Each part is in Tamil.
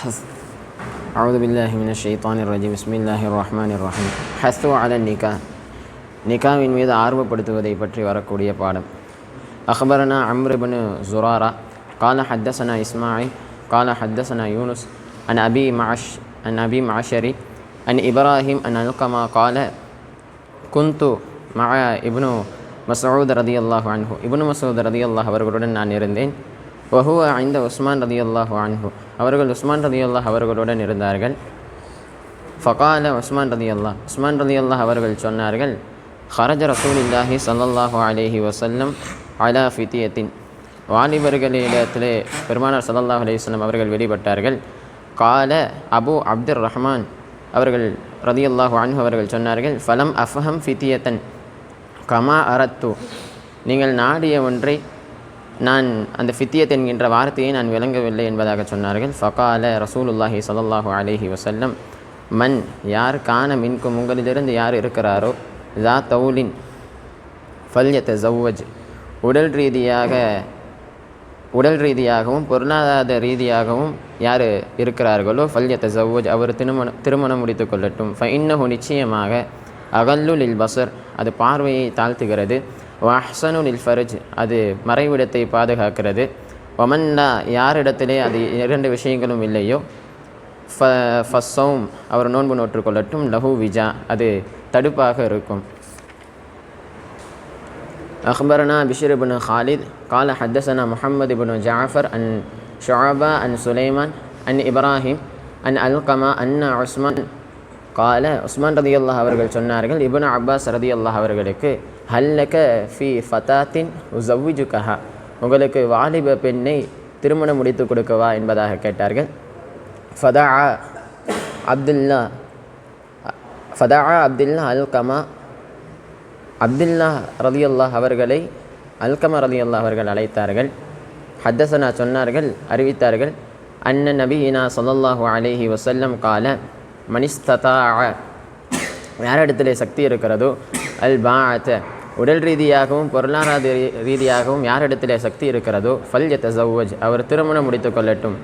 أعوذ بالله من الشيطان الرجيم بسم الله الرحمن الرحيم حثوا على النكاح நிகாவின் மீது ஆர்வப்படுத்துவதை பற்றி வரக்கூடிய பாடம். அக்பரனா அம்ர் இப்னு زرارة قال حدثنا إسماعيل قال حدثنا يونس عن أبي معشر عن إبراهيم أن علقمة قال كنت مع ابن مسعود رضي الله عنه ابن مسعود رضي الله அவர்களுடன் நான் இருந்தேன். وهو عند عثمان رضي الله عنه அவர்கள் உஸ்மான் ரலியல்லாஹு அவர்களுடன் இருந்தார்கள். ஃபகால உஸ்மான் ரலியல்லாஹு அவர்கள் சொன்னார்கள், ஹரஜ ரசூலுல்லாஹி ஸல்லல்லாஹு அலைஹி வஸல்லம் அலா ஃபித்யத்தின், வாலிபர்களிடத்திலே பெருமானார் ஸல்லல்லாஹு அலைஹி வஸல்லம் அவர்கள் வெளிப்பட்டார்கள். கால அபு அப்துர் ரஹ்மான் அவர்கள் ரலியல்லாஹு அன்ஹு அவர்கள் சொன்னார்கள், ஃபலம் அஃபஹம் ஃபித்யத்தன் கமா அரத்து, நீங்கள் நாடிய ஒன்றை நான் அந்த ஃபித்யத் என்கின்ற வார்த்தையை நான் விளங்கவில்லை என்பதாக சொன்னார்கள். ஃபகால ரசூலுல்லாஹி ஸல்லல்லாஹு அலைஹி வஸல்லம், மன் யார் கான மின்கும் உங்களிலிருந்து யார் இருக்கிறாரோ, ஜா தௌலின் ஃபல்யதஸவ்வஜ், உடல் ரீதியாகவும் பொருளாதார ரீதியாகவும் யார் இருக்கிறார்களோ, ஃபல்யதஸவ்வஜ் அவர் திருமணம் முடித்து கொள்ளட்டும். ஃபஇன்னஹு நிச்சயமாக அகல்லு லில் பஸர் அது பார்வையை தாழ்த்துகிறது, வஹ்சனு லில் ஃபர்ஜ் அது மறைவிடத்தை பாதுகாக்கிறது, வமன்னா யாரிடத்திலே அது இரண்டு விஷயங்களும் இல்லையோ, ஃபஸ்ஸௌம் அவர் நோன்பு நோற்றுக்கொள்ளட்டும், லஹு விஜா அது தடுப்பாக இருக்கும். அக்பரனா பிஷ்ர் இப்னு காலித் கால ஹத்தஸனா முஹம்மது இப்னு ஜாஃபர் அன் ஷுஅபா அன் சுலைமான் அன் இப்ராஹிம் அன் அல்கமா அன்ன உஸ்மான் கால, உஸ்மான் ரலியல்லாஹு அவர்கள் சொன்னார்கள், இப்னு அப்பாஸ் ரலியல்லாஹு அவர்களுக்கு, ஹல்லக ஃபி ஃபதாத்தின் உஸவ்விஜுகஹா, உங்களுக்கு வாலிப பெண்ணை திருமணம் முடித்து கொடுக்கவா என்பதாக கேட்டார்கள். ஃபதா அப்துல்லா அல்கமா, அப்துல்லா ரலியல்லாஹு அவர்களை அல்கமா ரலியல்லாஹு அவர்கள் அழைத்தார்கள். ஹத்தஸனா சொன்னார்கள், அறிவித்தார்கள், அன்ன நபியினா ஸல்லல்லாஹு அலைஹி வஸல்லம் கால, மனிஸ்ததாஅ யாரிடத்திலே சக்தி இருக்கிறதோ, அல் பாஅத உடல் ரீதியாகவும் பொருளாதார ரீதியாகவும் யாரிடத்திலே சக்தி இருக்கிறதோ, ஃபல்யதஸவ்வஜ் அவர் திருமணம் முடித்து கொள்ளட்டும்.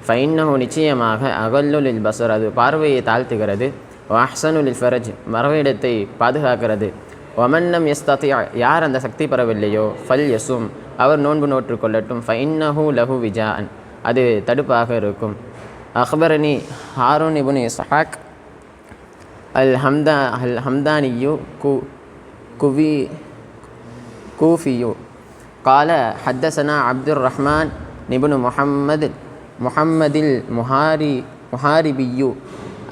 ஃபஇன்னஹு நிச்சயமாக அகல்லு லில் பஸர் அது பார்வையை தாழ்த்துகிறது, வஹ்சனு லில் ஃபர்ஜ் மறைவிடத்தை பாதுகாக்கிறது, வமன்னம் யஸ்ததி யார் அந்த சக்தி பெறவில்லையோ, ஃபல்யஸும் அவர் நோன்பு நோற்று கொள்ளட்டும். ஃபஇன்னஹு லஹு விஜாஅன் அது தடுப்பாக இருக்கும். அக்பரனி ஹாரூன் இப்னு இஸ்ஹாக் அல் ஹம்தானியு கூஃபியு கால ஹத்தஸனா அப்துர் ரஹ்மான் இப்னு முஹம்மதில் முஹாரிபியு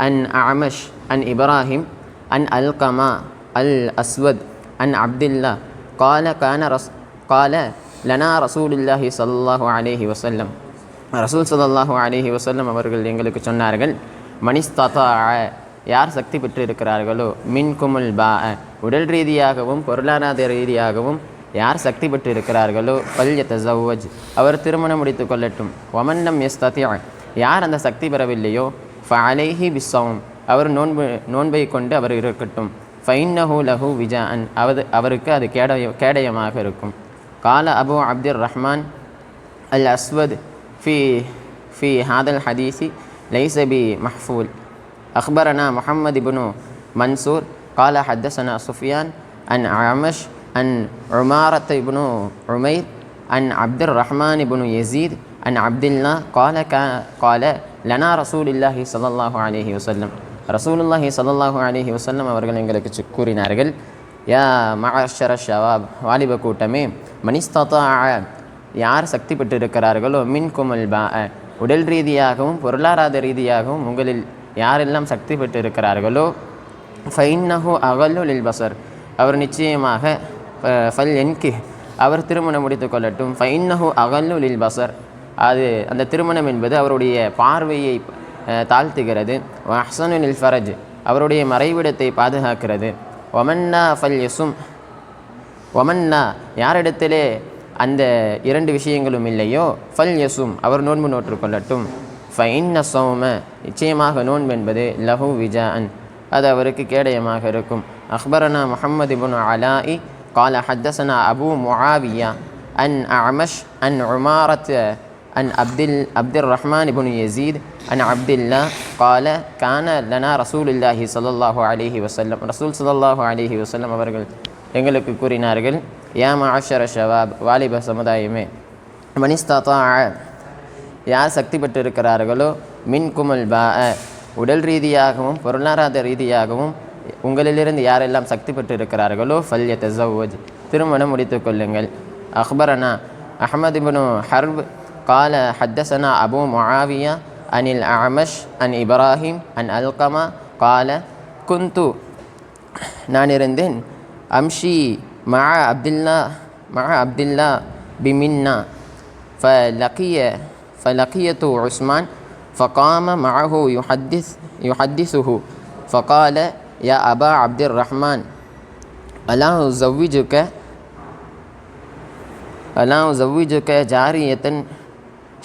அன் அமஷ் அன் இப்ராஹிம் அன் அல்கமா அல் அஸ்வத் அன் அப்துல்லா கால லனா ரசூலுல்லாஹி ஸல்லல்லாஹு அலைஹி வஸல்லம் ரசூல் ஸல்லல்லாஹு அலைஹி வஸல்லம் அவர்கள் எங்களுக்கு சொன்னார்கள், மனிஸ்ததாஅ யார் சக்தி பெற்று இருக்கிறார்களோ, மின்குமுல் பாஅ உடல் ரீதியாகவும் பொருளாதார ரீதியாகவும் யார் சக்தி பெற்று இருக்கிறார்களோ, ஃபல்யதஸவ்வஜ் அவர் திருமணம் முடித்து கொள்ளட்டும். வமன்னம் யஸ்ததி யார் அந்த சக்தி பெறவில்லையோ, ஃபஅலைஹி பிஸ்ஸௌம் அவர் நோன்பை கொண்டு அவர் இருக்கட்டும். ஃபஇன்னஹு லஹு விஜாஅன் அவருக்கு அது கேடயமாக இருக்கும். கால அபு அப்துர் ரஹ்மான் அல் அஸ்வத் ஃபி ஹாதல் ஹதீஸி லைஸ பி மஹ்ஃபூல். அக்பரனா முஹம்மது இப்னு மன்சூர் கால ஹத்தஸனா சுஃபியான் அன் அமஷ் அன் உமாரத் இப்னு உமைர் அன் அப்துர் ரஹ்மான் இப்னு யஸீத் அன் அப்துல்லா கால லனா ரசூலுல்லாஹி ஸல்லல்லாஹு அலைஹி வஸல்லம் ரசூலுல்லாஹி ஸல்லல்லாஹு அலைஹி வஸல்லம் அவர்கள் எங்களுக்கு கூறினார்கள், யா மஅஷர ஷவாப் வாலிப கூட்டமே, மனிஸ்ததாஅ யார் சக்தி பெற்றிருக்கிறார்களோ, மின்குமுல் பாஅ உடல் ரீதியாகவும் பொருளாதார ரீதியாகவும் உங்களில் யாரெல்லாம் சக்தி பெற்றிருக்கிறார்களோ, ஃபஇன்னஹு அகல்லு லில் பஸர் அவர் நிச்சயமாக ஃபல்யன்கிஹ் அவர் திருமணம் முடித்து கொள்ளட்டும். ஃபஇன்னஹு அகல்லு லில் பஸர் அது அந்த திருமணம் என்பது அவருடைய பார்வையை தாழ்த்துகிறது, வஹ்சனு லில் ஃபர்ஜ் அவருடைய மறைவிடத்தை பாதுகாக்கிறது, வமன்னா ஃபல்யஸும் யாரிடத்திலே அந்த இரண்டு விஷயங்களும் இல்லையோ, ஃபல்யஸும் அவர் நோன்பு நோற்று கொள்ளட்டும். ஃபஇன்ன ஸௌம நிச்சயமாக நோன்பு என்பது லஹு விஜாஅன் அது அவருக்கு கேடயமாக இருக்கும். அக்பரனா முஹம்மது இப்னு அலாஇ கால ஹத்தஸனா அபு முஆவியா அன் அமஷ் அன் உமாரத் عن عبد الرحمن بن يزيد عن عبد الله قال كان لنا رسول الله صلى الله عليه وسلم رسول صلى الله عليه وسلم அவர்கள் எங்களுக்கு கூறினார்கள் யா மஅஷர ஷவாப் வாலிப சமுதாயமே மனிஸ்ததா யார் சக்தி பெற்றிருக்கிறார்களோ மின்குமுல் பாஅ உடல் ரீதியாகவும் பொருளாதார ரீதியாகவும் உங்களிலிருந்து யாரெல்லாம் சக்தி பெற்றிருக்கிறார்களோ ஃபல்யதஸவ்வஜ் திருமணம் முடித்துக் கொள்ளுங்கள். அக்பரனா அஹ்மத் இப்னு ஹர்ப் قال حدثنا أبو معاوية عن الأعمش عن إبراهيم عن ألقمة قال كنت நான் இருந்தேன் أمشي مع عبد الله بمنى فلقيت عثمان فقام معه يحدثه فقال يا أبا عبد الرحمن ألا أزوجك جارية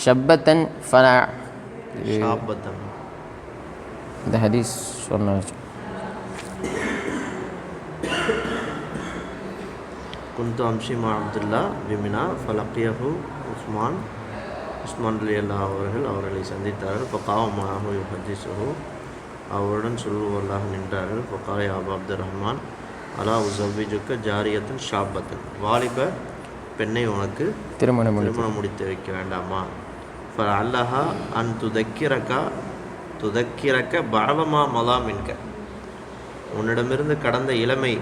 شابة இந்த ஹதீஸ் சொன்னார். كنت أمشي مع عبد الله بمنى فلقيه عثمان ரலியல்லாஹு அவர்களை சந்தித்தார்கள். ஃபகாம மஅஹு யுஹதிஸுஹு அவருடன் சொல்லுவல்லாக நின்றார்கள். ஃபகால யா அபா அப்துர் ரஹ்மான் அலா உஸவ்விஜுக்க ஜாரியத்தன் ஷாபத்தன் வாலிப பெண்ணை உனக்கு திருமணம் முடித்து வைக்க வேண்டாமா? ஃபஅல்லஹா அன் துதக்கிரக்க பஅலமா மலா மின்க உன்னிடமிருந்து கடந்த இளமையை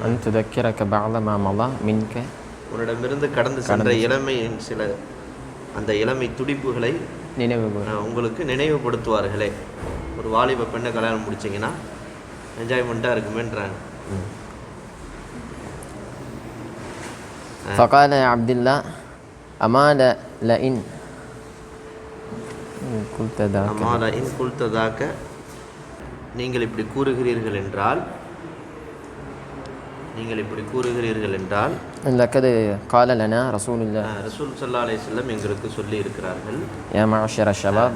அன் துதக்கிரக்க பஅலமா மலா மின்க உன்னிடமிருந்து கடந்து சென்ற இளமையின் சில அந்த இளமை துடிப்புகளை உங்களுக்கு நினைவுபடுத்துவார்களே. ஒரு வாலிப பெண்ணை கல்யாணம் முடிச்சிங்கன்னா என்ஜாய்மெண்ட்டாக இருக்குமேன்றாங்க. فقال عبد الله أما لئن قلت ذاك நீங்கள் இப்படி கூறுகிறீர்கள் என்றால் لقد قال لنا رسول ஸல்லல்லாஹு அலைஹி வஸல்லம் எங்களுக்கு சொல்லி இருக்கிறார்கள் يا معشر الشباب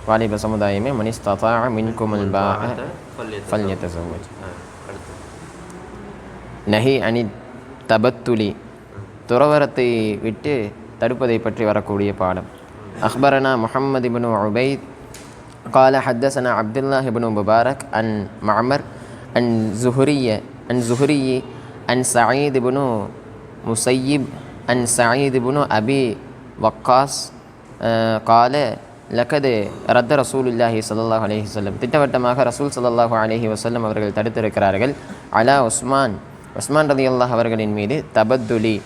வாலிப சமுதாயமே மன் இஸ்ததாஅ மின்குமுல் பாஅ ஃபல்யதஸவ்வஜ். நஹி அனி தபத்துலி துறவரத்தை விட்டு தடுப்பதை பற்றி வரக்கூடிய பாடம். அக்பரனா முஹம்மது இப்னு உபைத் قال حدثنا عبد الله بن مبارك عن معمر عن زهري عن سعيد بن مسيب عن سعيد بن أبي وقاص قال لقد رد رسول الله صلى الله عليه وسلم திட்டவட்டமாக ரசூல் ஸல்லல்லாஹு அலைஹி வஸல்லம் அவர்கள் தடுத்திருக்கிறார்கள் அலா உஸ்மான் ரலியல்லாஹு அவர்களின் மீது தபத்துலி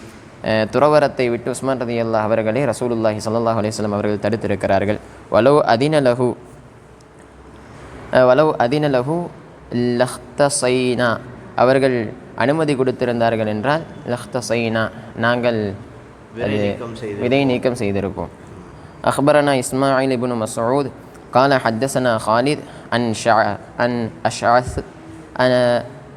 துறவரத்தை விட்டு உஸ்மான் ரலியல்லாஹு அவர்களை ரசூலுல்லாஹி ஸல்லல்லாஹு அலைஹி வஸல்லம் அவர்கள் தடுத்திருக்கிறார்கள். வலவ் அதின லஹு லஹ்தஸைனா அவர்கள் அனுமதி கொடுத்திருந்தார்கள் என்றால் லஹ்தஸைனா நாங்கள் விதை நீக்கம் செய்திருப்போம். அக்பரனா இஸ்மாயில் இப்னு மஸ்ஊத் قال حدثنا خالد عن أشعث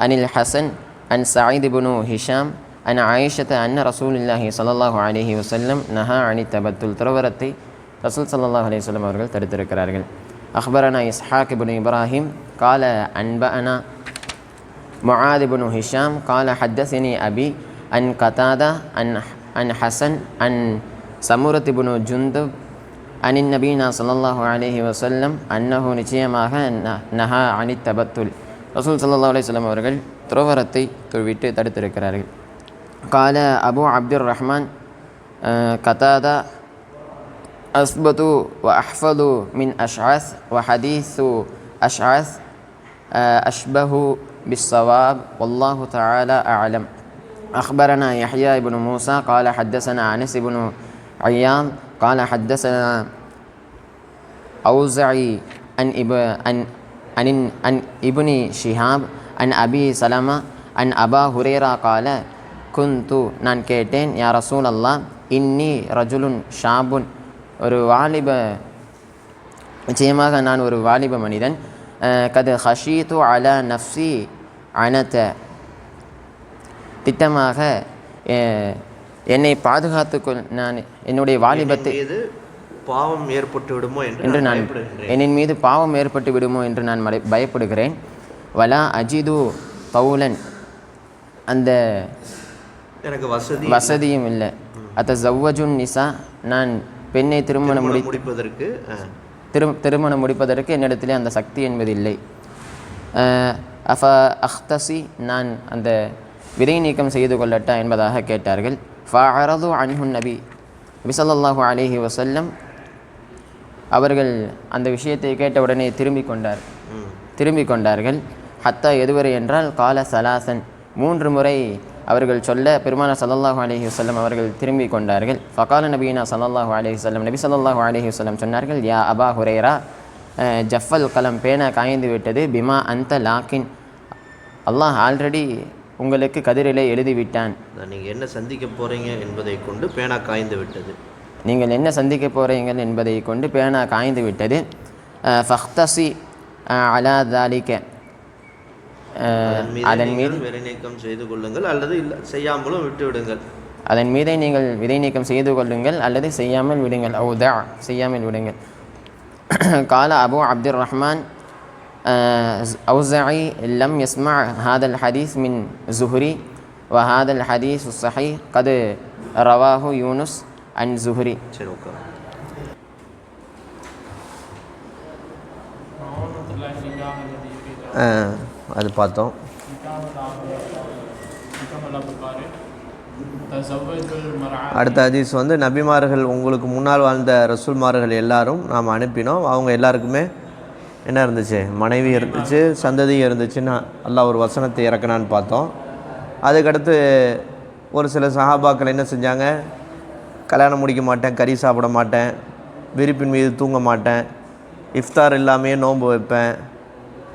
عن الحسن عن سعيد بن هشام عن عائشة أن رسول الله صلى الله عليه وسلم نهى عن التبتل துறவரத்தை ரசூல் ஸல்லல்லாஹு அலைஹி வஸல்லம் அவர்கள் தடுத்திருக்கிறார்கள். أخبرنا إسحاق بن إبراهيم قال أنبأنا معاذ بن هشام قال حدثني أبي عن قتادة عن حسن عن سمرة بن جندب عن النبي صلى الله عليه وسلم أنه நிச்சயமாக நஹா அனி தபத்துல் ரசூல் ஸல்லல்லாஹு அலைஹி வஸல்லம் அவர்கள் துறவரத்தை விட்டு தடுத்திருக்கிறார்கள். قال أبو عبد الرحمن قتادة أثبت وأحفظ من أشعث وحديث أشعث أشبه بالصواب والله تعالى أعلم. أخبرنا يحيى بن موسى قال حدثنا أنس بن عياض قال حدثنا أوزعي عن ابن شهاب عن أبي سلمة عن أبا هريرة قال كنت நான் கேட்டேன் யா ரசூல் அல்லாஹ் இன்னி ரஜுலுன் ஷாபுன் ஒரு வாலிப நிச்சயமாக நான் ஒரு வாலிப மனிதன் கது ஹஷீத்து அலா நஃப்சி அனத திட்டமாக என்னை பாதுகாத்துக்கொள் நான் என்னுடைய வாலிபத்தை பாவம் ஏற்பட்டு விடுமோ என்று நான் என்னின் மீது பாவம் ஏற்பட்டு விடுமோ என்று நான் பயப்படுகிறேன். வலா அஜிது பவுலன் அந்த எனக்கு வசதியும் இல்லை. அத்தஸவ்வஜுன் நிசா, நான் பெண்ணை திருமணம் முடிப்பதற்கு என்னிடத்திலே அந்த சக்தி என்பது இல்லை. அஃப அஹ்தசி, நான் அந்த விதை நீக்கம் செய்து கொள்ளட்டா என்பதாக கேட்டார்கள். ஃபஅரது அன்ஹுன் நபி ஸல்லல்லாஹு அலைஹி வஸல்லம் அவர்கள் அந்த விஷயத்தை கேட்டவுடனே திரும்பிக் கொண்டார்கள். ஹத்தா எதுவரை என்றால் கால சலாசன், 3 முறை அவர்கள் சொல்ல பெருமானார் ஸல்லல்லாஹு அலைஹி வஸல்லம் அவர்கள் திரும்பிக் கொண்டார்கள். ஃபகால நபீனா ஸல்லல்லாஹு அலைஹி வஸல்லம், நபி ஸல்லல்லாஹு அலைஹி வஸல்லம் சொன்னார்கள், யா அபா ஹுரைரா, ஜஃபல் கலம், பேனா காய்ந்து விட்டது. பிமா அந்த லாக்கின், அல்லாஹ் ஆல்ரெடி உங்களுக்கு கதிரிலே எழுதிவிட்டான். நீங்கள் என்ன சந்திக்க போகிறீங்க என்பதை கொண்டு பேனா காய்ந்து விட்டது. நீங்கள் என்ன சந்திக்க போகிறீங்கள் என்பதை கொண்டு பேனா காய்ந்து விட்டது. ஃபஹ்தசி அலா தாலிக, அதன் மீது விதை நீக்கம் செய்து கொள்ளுங்கள் அல்லது செய்யாமலும் விட்டு விடுங்கள். அதன் மீதை நீங்கள் விதை நீக்கம் செய்து கொள்ளுங்கள் அல்லது செய்யாமல் விடுங்கள். அவுதா, செய்யாமல் விடுங்கள். கால அபு அப்துர் ரஹ்மான் அவுஸாஇ லம் யஸ்மா ஹாதல் ஹதீஸ் மின் ஸுஹ்ரி வ ஹாதல் ஹதீஸ் ஸஹீஹ் கது ரவாஹு யூனுஸ் அன் ஸுஹ்ரி. சரி, ஓகே. அது பார்த்தோம். அடுத்த ஹதீஸ் வந்து நபிமார்கள், உங்களுக்கு முன்னால் வாழ்ந்த ரசூல்மார்கள் எல்லாரும் நாம் அனுப்பினோம். அவங்க எல்லாருக்குமே என்ன இருந்துச்சு? மனைவி இருந்துச்சு, சந்ததி இருந்துச்சுன்னு அல்லாஹ் ஒரு வசனத்தை இறக்கினான்னு பார்த்தோம். அதுக்கடுத்து ஒரு சில சஹாபாக்கள் என்ன செஞ்சாங்க? கல்யாணம் முடிக்க மாட்டேன், கறி சாப்பிட மாட்டேன், விரிப்பின் மீது தூங்க மாட்டேன், இஃப்தார் இல்லாமையே நோன்பு வைப்பேன்,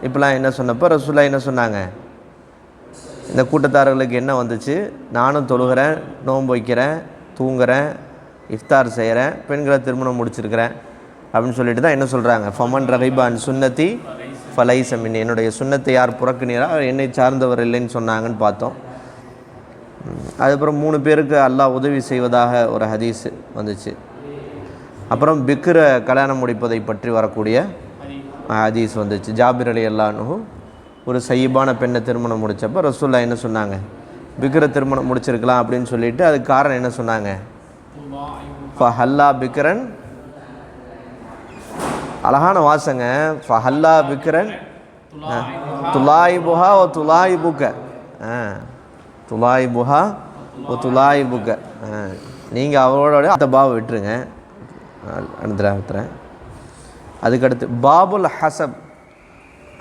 இப்போலாம் என்ன சொன்னப்போ ரசூலுல்லாஹ் என்ன சொன்னாங்க? இந்த கூட்டத்தாரர்களுக்கு என்ன வந்துச்சு? நானும் தொழுகிறேன், நோன்பு வைக்கிறேன், தூங்குறேன், இஃப்தார் செய்கிறேன், பெண்களை திருமணம் முடிச்சிருக்கிறேன் அப்படின்னு சொல்லிட்டு தான் என்ன சொல்கிறாங்க? ஃபமன் ரகிபான் சுன்னத்தி ஃபலைஸ மின்னி, என்னுடைய சுன்னத்தை யார் புறக்குனீரா என்னை சார்ந்தவர் இல்லைன்னு சொன்னாங்கன்னு பார்த்தோம். அதுக்கப்புறம் 3 பேருக்கு அல்லாஹ் உதவி செய்வதாக ஒரு ஹதீஸ் வந்துச்சு. அப்புறம் பிக்ர கல்யாணம் முடிப்பதை பற்றி வரக்கூடிய ஹதீஸ் வந்துச்சு. ஜாபிர் ரலியல்லாஹு அன்ஹு ஒரு சையிபான பெண்ணை திருமணம் முடித்தப்போ ரசூலுல்லாஹ் என்ன சொன்னாங்க? பிக்ர திருமணம் முடிச்சிருக்கலாம் அப்படின்னு சொல்லிட்டு அதுக்கு காரணம் என்ன சொன்னாங்க? ஃபஹல்லா பிக்ரன், அழகான வாசங்க. ஃபஹல்லா பிக்ரன் துலாயிபுஹா ஓ துலாயிபுக்க, துலாயிபுஹா ஓ துலாயிபுக்க, நீங்கள் அவரோட அந்த பாவை விட்டுருங்க. அனுத்துறேன். அதுக்கடுத்து பாபுல் ஹசப்,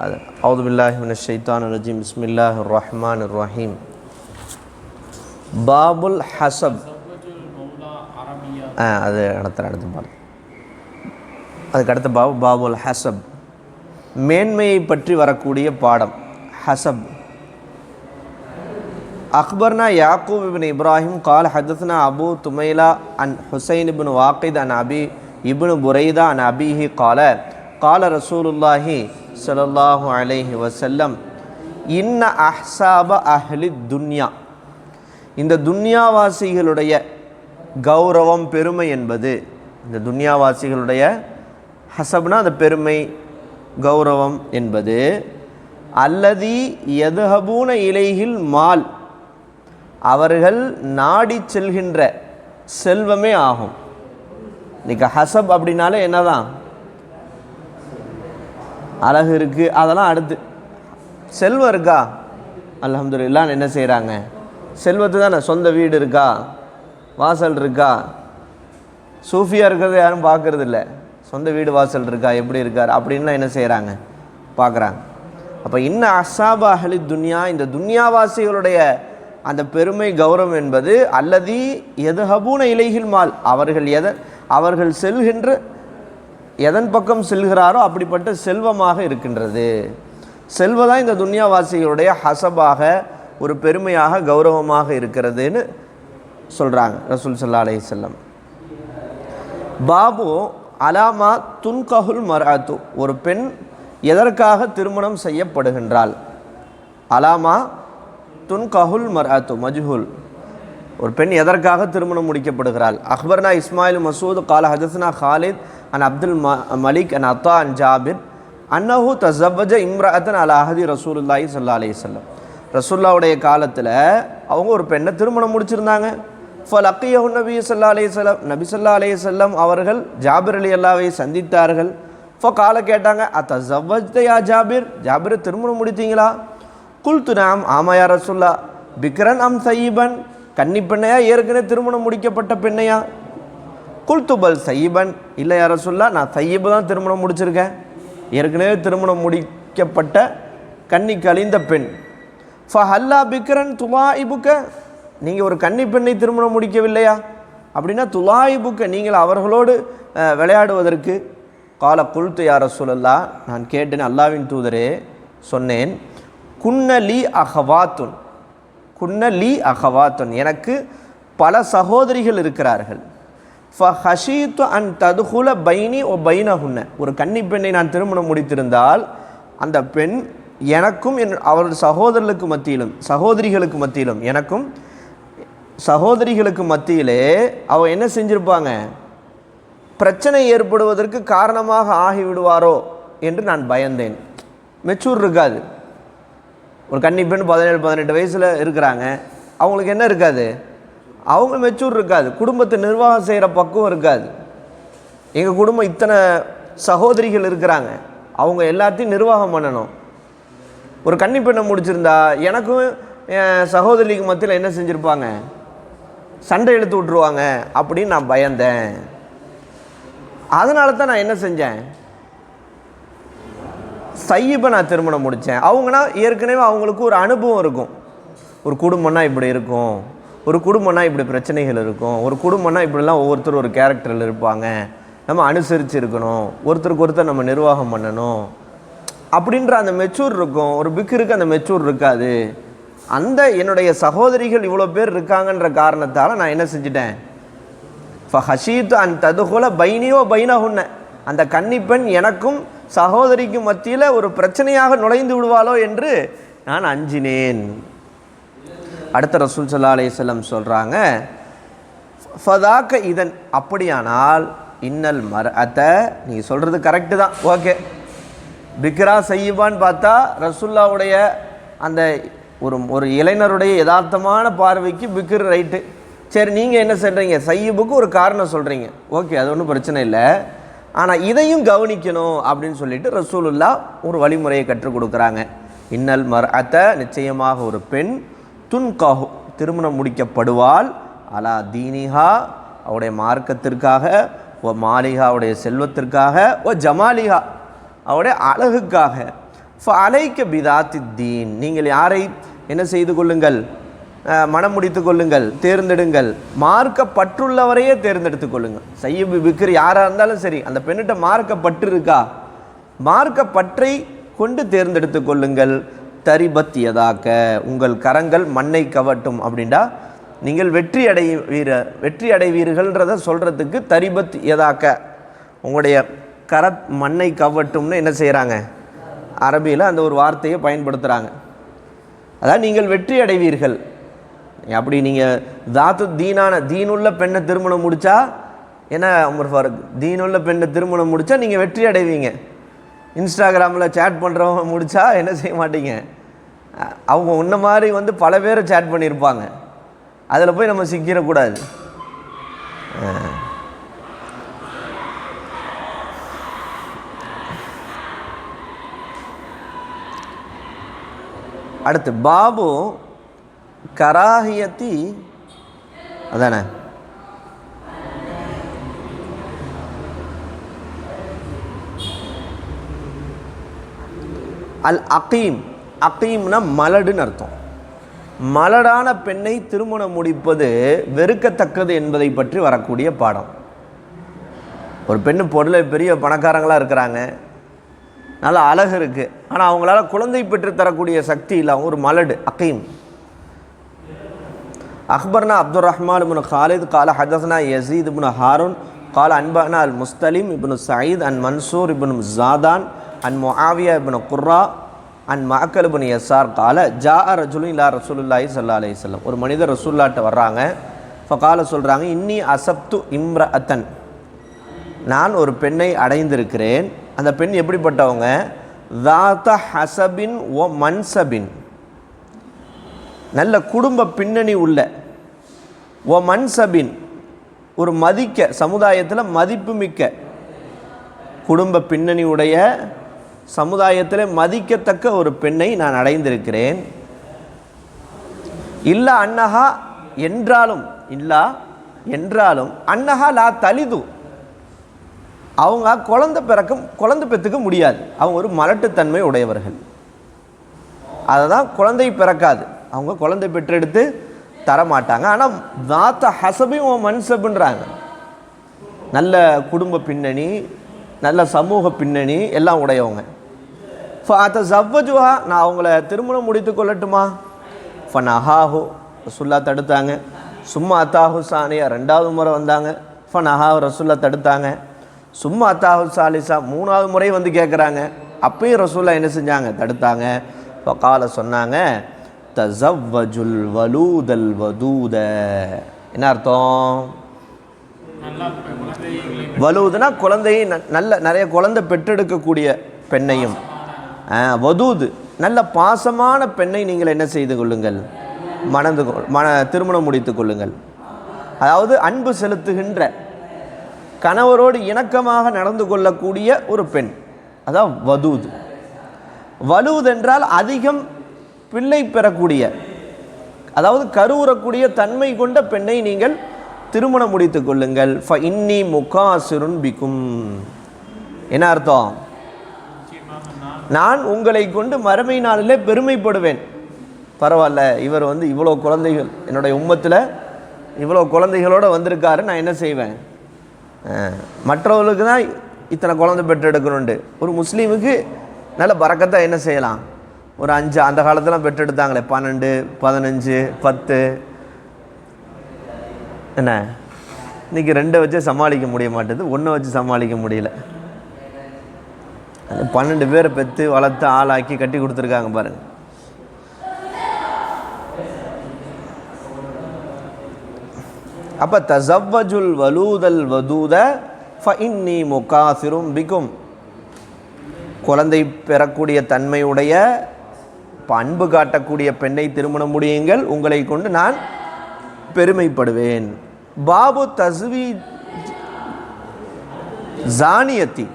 அது அவுது பில்லாஹி மினஷ் ஷைத்தானிர் ரஜீம், பிஸ்மில்லாஹிர் ரஹ்மானிர் ரஹீம். பாபுல் ஹசப், அது அடுத்து பாரு. அதுக்கடுத்த பாபுல் ஹசப், மேன்மையை பற்றி வரக்கூடிய பாடம். ஹசப். அக்பர்னா யாக்கூப் இப்னு இப்ராஹிம் கால் ஹதத்னா அபு துமைலா அன் ஹுசைன் இப்னு வாக்கித் அன் அபி இப்னு புரைதா அன் அபிஹி கால கால ரசூலுல்லாஹி ஸல்லல்லாஹு அலைஹி வஸல்லம் இன்ன அஹ்சாப அஹ்லி துன்யா, இந்த துன்யாவாசிகளுடைய கௌரவம் பெருமை என்பது, இந்த துன்யாவாசிகளுடைய ஹசப்னா அந்த பெருமை கௌரவம் என்பது, அல்லதி யதுஹபூன இலைஹில் மால், அவர்கள் நாடி செல்கின்ற செல்வமே ஆகும். இன்னைக்கு ஹசப் அப்படின்னாலே என்னதான்? அழகு இருக்குது, அதெல்லாம் அடுத்து. செல்வம் இருக்கா? அல்ஹம்துலில்லாஹ் என்ன செய்கிறாங்க? செல்வத்து தானே. சொந்த வீடு இருக்கா, வாசல் இருக்கா? சூஃபியாக இருக்கிறத யாரும் பார்க்கறது இல்லை. சொந்த வீடு வாசல் இருக்கா, எப்படி இருக்கார் அப்படின்லாம் என்ன செய்கிறாங்க? பார்க்குறாங்க. அப்போ இன்ன அஹ்சாப அஹ்லி துன்யா, இந்த துன்யாவாசிகளுடைய அந்த பெருமை கௌரவம் என்பது அல்லதி யதுஹபூன இலைஹில் மால், அவர்கள் செல்கின்ற எதன் பக்கம் செல்கிறாரோ அப்படிப்பட்ட செல்வமாக இருக்கின்றது. செல்வதான் இந்த துன்யாவாசிகளுடைய ஹசபாக, ஒரு பெருமையாக, கௌரவமாக இருக்கிறதுன்னு சொல்கிறாங்க ரசூல் ஸல்லல்லாஹு அலைஹி வஸல்லம். பாபு அலாமா துன்கஹுல் மர்அத்து, ஒரு பெண் எதற்காக திருமணம் செய்யப்படுகின்றாள்? அலாமா துன்கஹுல் மர்அத்து மஜ்ஹூல், ஒரு பெண் எதற்காக திருமணம் முடிக்கப்படுகிறாள்? அக்பர்னா இஸ்மாயில் மசூத் கால ஹதத்னா ஹாலித் அன் அப்துல் மலிக் அன் அத்தா அன் ஜாபிர் அன்னஹு தஸவ்வஜ இம்ரஅத்தன் அலா அஹதி ரசூலுல்லாஹி ஸல்லல்லாஹு அலைஹி வஸல்லம், ரசூலுல்லாவுடைய காலத்தில் அவங்க ஒரு பெண்ணை திருமணம் முடிச்சிருந்தாங்க. ஃபலக்கியஹு நபி ஸல்லல்லாஹு அலைஹி வஸல்லம், நபி ஸல்லல்லாஹு அலைஹி வஸல்லம் அவர்கள் ஜாபிர் ரலியல்லாஹு சந்தித்தார்கள். ஃபகால கேட்டாங்க, அத்தஸவ்வஜ்த யா ஜாபிர், ஜாபிர் திருமணம் முடித்தீங்களா? குல்து நாம், ஆமா யா ரசூலுல்லாஹ். பிக்ரன் அம் சையிபன், கன்னி பெண்ணையா ஏற்கனவே திருமணம் முடிக்கப்பட்ட பெண்ணையா? குல்து பல் சையிபன், இல்லை யா ரசூலுல்லாஹ், நான் சையிபு தான் திருமணம் முடிச்சிருக்கேன், ஏற்கனவே திருமணம் முடிக்கப்பட்ட கன்னி கழிந்த பெண். ஃபஹல்லா பிக்ரன் துலாயிபுக்க, நீங்கள் ஒரு கன்னி பெண்ணை திருமணம் முடிக்கவில்லையா? அப்படின்னா துலாயிபுக்க, நீங்கள் அவர்களோடு விளையாடுவதற்கு. கால குல்து யா ரசூலல்லாஹ், நான் கேட்டேன் அல்லாஹ்வின் தூதரே, சொன்னேன், குன்னலி அஹவாத்துன், குன்னலி அஹவாத்துன், எனக்கு பல சகோதரிகள் இருக்கிறார்கள். ஃபஹஷீத்து அன் ததுகுல பைனி ஒ பைனஹுன்ன, ஒரு கன்னி பெண்ணை நான் திருமணம் முடித்திருந்தால் அந்த பெண் எனக்கும் அவரது சகோதரிகளுக்கு மத்தியிலும் எனக்கும் சகோதரிகளுக்கு மத்தியிலே அவள் என்ன செஞ்சிருப்பாங்க, பிரச்சனை ஏற்படுவதற்கு காரணமாக ஆகிவிடுவாரோ என்று நான் பயந்தேன். மெச்சூர் இருக்காது, ஒரு கன்னி பெண் 17-18 வயசில் இருக்கிறாங்க, அவங்களுக்கு என்ன இருக்காது, அவங்க மெச்சூர் இருக்காது, குடும்பத்தை நிர்வாகம் செய்கிற பக்குவம் இருக்காது. எங்கள் குடும்பம் இத்தனை சகோதரிகள் இருக்கிறாங்க, அவங்க எல்லாத்தையும் நிர்வாகம் பண்ணணும். ஒரு கன்னி பெண்ணை முடிச்சிருந்தா எனக்கும் என் சகோதரிக்கு மத்தியில் என்ன செஞ்சுருப்பாங்க, சண்டை இழுத்து விட்ருவாங்க அப்படின்னு நான் பயந்தேன். அதனால தான் நான் என்ன செஞ்சேன், சையிபை நான் திருமணம் முடித்தேன். அவங்கன்னா ஏற்கனவே அவங்களுக்கு ஒரு அனுபவம் இருக்கும், ஒரு குடும்பம்னா இப்படி இருக்கும், ஒரு குடும்பம்னா இப்படி பிரச்சனைகள் இருக்கும், ஒரு குடும்பம்னா இப்படிலாம் ஒவ்வொருத்தரும் ஒரு கேரக்டரில் இருப்பாங்க, நம்ம அனுசரித்து இருக்கணும், ஒருத்தருக்கு ஒருத்தர் நம்ம நிர்வாகம் பண்ணணும் அப்படின்ற அந்த மெச்சூர் இருக்கும். ஒரு பிக்கிருக்கு அந்த மெச்சூர் இருக்காது. அந்த என்னுடைய சகோதரிகள் இவ்வளோ பேர் இருக்காங்கன்ற காரணத்தால் நான் என்ன செஞ்சிட்டேன், ஃபஹஷீத்து அன் ததுகுல பைனியோ பைனஹுன்ன, அந்த கன்னிப்பெண் எனக்கும் சகோதரிக்கும் மத்தியில் ஒரு பிரச்சனையாக நுழைந்து விடுவாளோ என்று நான் அஞ்சினேன். அடுத்த ரசூல் ஸல்லல்லாஹு அலைஹி வஸல்லம் சொல்கிறாங்க, ஃபதாக்க இதன், அப்படியானால் இன்னல் மர்அத, நீங்கள் சொல்கிறது கரெக்டு தான், ஓகே, பிக்ரா சையிபான்னு பார்த்தா ரசூலுல்லாவுடைய அந்த ஒரு இளைஞருடைய யதார்த்தமான பார்வைக்கு பிக்ர் ரைட்டு. சரி, நீங்கள் என்ன சொல்கிறீங்க, சையிபுக்கு ஒரு காரணம் சொல்கிறீங்க, ஓகே, அது ஒன்றும் பிரச்சனை இல்லை, ஆனால் இதையும் கவனிக்கணும் அப்படின்னு சொல்லிட்டு ரசூலுல்லாஹ் ஒரு வழிமுறையை கற்றுக் கொடுக்குறாங்க. இன்னல் மர்அத, நிச்சயமாக ஒரு பெண், துன்கஹு, திருமணம் முடிக்கப்படுவாள், அலா தீனிஹா, அவருடைய மார்க்கத்திற்காக, ஓ மாலிஹா, அவருடைய செல்வத்திற்காக, ஓ ஜமாலிஹா, அவருடைய அழகுக்காக. ஃபஅலைக்க பிதாத்தி தீன், நீங்கள் யாரை என்ன செய்து கொள்ளுங்கள், மனம் முடித்து கொள்ளுங்கள், தேர்ந்தெடுங்கள், மார்க்கப்பற்றுள்ளவரையே தேர்ந்தெடுத்து கொள்ளுங்கள். சையிபு பிக்ர் யாராக இருந்தாலும் சரி, அந்த பெண்ணிட்ட மார்க்கப்பற்று இருக்கா, மார்க்கப்பற்றை கொண்டு தேர்ந்தெடுத்து கொள்ளுங்கள். தரிபத் யதாக்க, உங்கள் கரங்கள் மண்ணை கவட்டும். அப்படின்டா நீங்கள் வெற்றி அடைவீர்கள்ன்றதை சொல்கிறதுக்கு தரிபத் யதாக்க, உங்களுடைய மண்ணை கவட்டும்னு என்ன செய்கிறாங்க, அரபியில் அந்த ஒரு வார்த்தையை பயன்படுத்துகிறாங்க. அதான் நீங்கள் வெற்றி அடைவீர்கள். அப்படி நீங்கள் தாத்து தீனான தீனுள்ள பெண்ணை திருமணம் முடித்தா என்ன தீனுள்ள பெண்ணை திருமணம் முடித்தா நீங்கள் வெற்றி அடைவீங்க. இன்ஸ்டாகிராமில் சேட் பண்ணுறவங்க முடித்தா என்ன செய்ய மாட்டீங்க, அவங்க உன்ன மாதிரி பல பேரை சேட் பண்ணியிருப்பாங்க, அதில் போய் நம்ம சிக்கிடக்கூடாது. அடுத்து பாபு கராஹியத்தி, அதானே, அல் அகீம், அகீம்னா மலடுன்னு அர்த்தம். மலடான பெண்ணை திருமணம் முடிப்பது வெறுக்கத்தக்கது என்பதை பற்றி வரக்கூடிய பாடம். ஒரு பெண்ணு பொருளை பெரிய பணக்காரங்களாக இருக்கிறாங்க, நல்ல அழகு இருக்குது, ஆனால் அவங்களால குழந்தை பெற்று தரக்கூடிய சக்தி இல்லை, அவங்க ஒரு மலடு, அகீம். அக்பர்னா அப்துல் ரஹ்மான் இப்னு காலித் கால ஹதஸ்னா யஸீத் இப்னு ஹாரூன் கால அன்பனா அல் முஸ்தலிம் இப்னு சயீத் அன் மன்சூர் இப்னு ஜாதான் அன் முஆவியா இப்னு குர்ரா அன் மஅக்கல் இப்னு யஸார் கால ஜா ரஜுலுன் இலா ரசூலுல்லாஹி ஸல்லல்லாஹு அலைஹி வஸல்லம், ஒரு மனிதர் ரசூலுல்லாஹ்ட்ட வர்றாங்க. ஃபகால சொல்கிறாங்க, இன்னி அசப்து இம்ரஅத்தன், நான் ஒரு பெண்ணை அடைந்திருக்கிறேன். அந்த பெண் எப்படிப்பட்டவங்க, தாத்த ஹசபின் ஓ மன்சபின், நல்ல குடும்ப பின்னணி உள்ள, ஓ மன்சபின் ஒரு மதிக்க, சமுதாயத்தில் மதிப்புமிக்க குடும்ப பின்னணி உடைய, சமுதாயத்தில் மதிக்கத்தக்க ஒரு பெண்ணை நான் அடைந்திருக்கிறேன். இல்லா அன்னஹா என்றாலும், இல்லா என்றாலும், அன்னஹா லா தலிது அவங்க குழந்தை பெற்றுக்க முடியாது. அவங்க ஒரு மலட்டுத்தன்மை உடையவர்கள். அதை தான் குழந்தை பிறக்காது, அவங்க குழந்தை பெற்றெடுத்து தரமாட்டாங்க. ஆனால் தாத்த ஹசபையும் மன்சபுன்றாங்க. நல்ல குடும்ப பின்னணி, நல்ல சமூக பின்னணி எல்லாம் உடையவங்க. ஃபாத்த ஜவ்வஜுஹா நான் அவங்கள திருமணம் முடித்து கொள்ளட்டுமா? ஃபன் அஹாஹு ரசுல்லா தடுத்தாங்க. சும்மா அத்தாஹு சானியா ரெண்டாவது முறை வந்தாங்க. ஃபன் அஹாஹு ரசுல்லா தடுத்தாங்க. சும்மா அத்தாஹு சாலிசா மூணாவது முறை வந்து கேட்குறாங்க. அப்பயும் ரசூல்லா என்ன செஞ்சாங்க? தடுத்தாங்க. ஃபகால சொன்னாங்க, தஸவ்வஜுல் வலூதல் வதூத. என்ன அர்த்தம்? வலூதுனா குழந்தையை நிறைய குழந்தை பெற்றெடுக்கக்கூடிய பெண்ணையும், வதூது நல்ல பாசமான பெண்ணை நீங்கள் என்ன செய்து கொள்ளுங்கள்? திருமணம் முடித்து கொள்ளுங்கள். அதாவது அன்பு செலுத்துகின்ற, கணவரோடு இணக்கமாக நடந்து கொள்ளக்கூடிய ஒரு பெண், அதான் வதூது. வலூத் என்றால் அதிகம் பிள்ளை பெறக்கூடிய, அதாவது கருவுறக்கூடிய தன்மை கொண்ட பெண்ணை நீங்கள் திருமணம் முடித்து கொள்ளுங்கள். ஃப இன்னி முகாசிருன் பிக்கும். என்ன அர்த்தம்? நான் உங்களை கொண்டு மறுமை நாளிலே பெருமைப்படுவேன். பரவாயில்ல, இவர் இவ்வளோ குழந்தைகள், என்னுடைய உம்மத்தில் இவ்வளோ குழந்தைகளோடு வந்திருக்காரு, நான் என்ன செய்வேன்? மற்றவர்களுக்கு தான் இத்தனை குழந்தை பெற்றெடுக்கணுண்டு. ஒரு முஸ்லீமுக்கு நல்ல பரக்கத்தான் என்ன செய்யலாம்? ஒரு 5 அந்த காலத்தில் பெற்றெடுத்தாங்களே 12, 15, 10. என்ன இன்றைக்கி 2 வச்சு சமாளிக்க முடிய மாட்டேது, 1 வச்சு சமாளிக்க முடியல. 12 பேரை பெற்று வளர்த்து ஆளாக்கி கட்டி கொடுத்துருக்காங்க பாருங்கள். அப்போ தஸவ்வஜுல் வலூதல் வதூத ஃப இன்னி முகாசிரும் பிக்கும். குழந்தை பெறக்கூடிய தன்மையுடைய, அன்பு காட்டக்கூடிய பெண்ணை திருமணம் முடியுங்கள், உங்களை கொண்டு நான் பெருமைப்படுவேன். பாபு தஸ்வி ஜானியத்தி.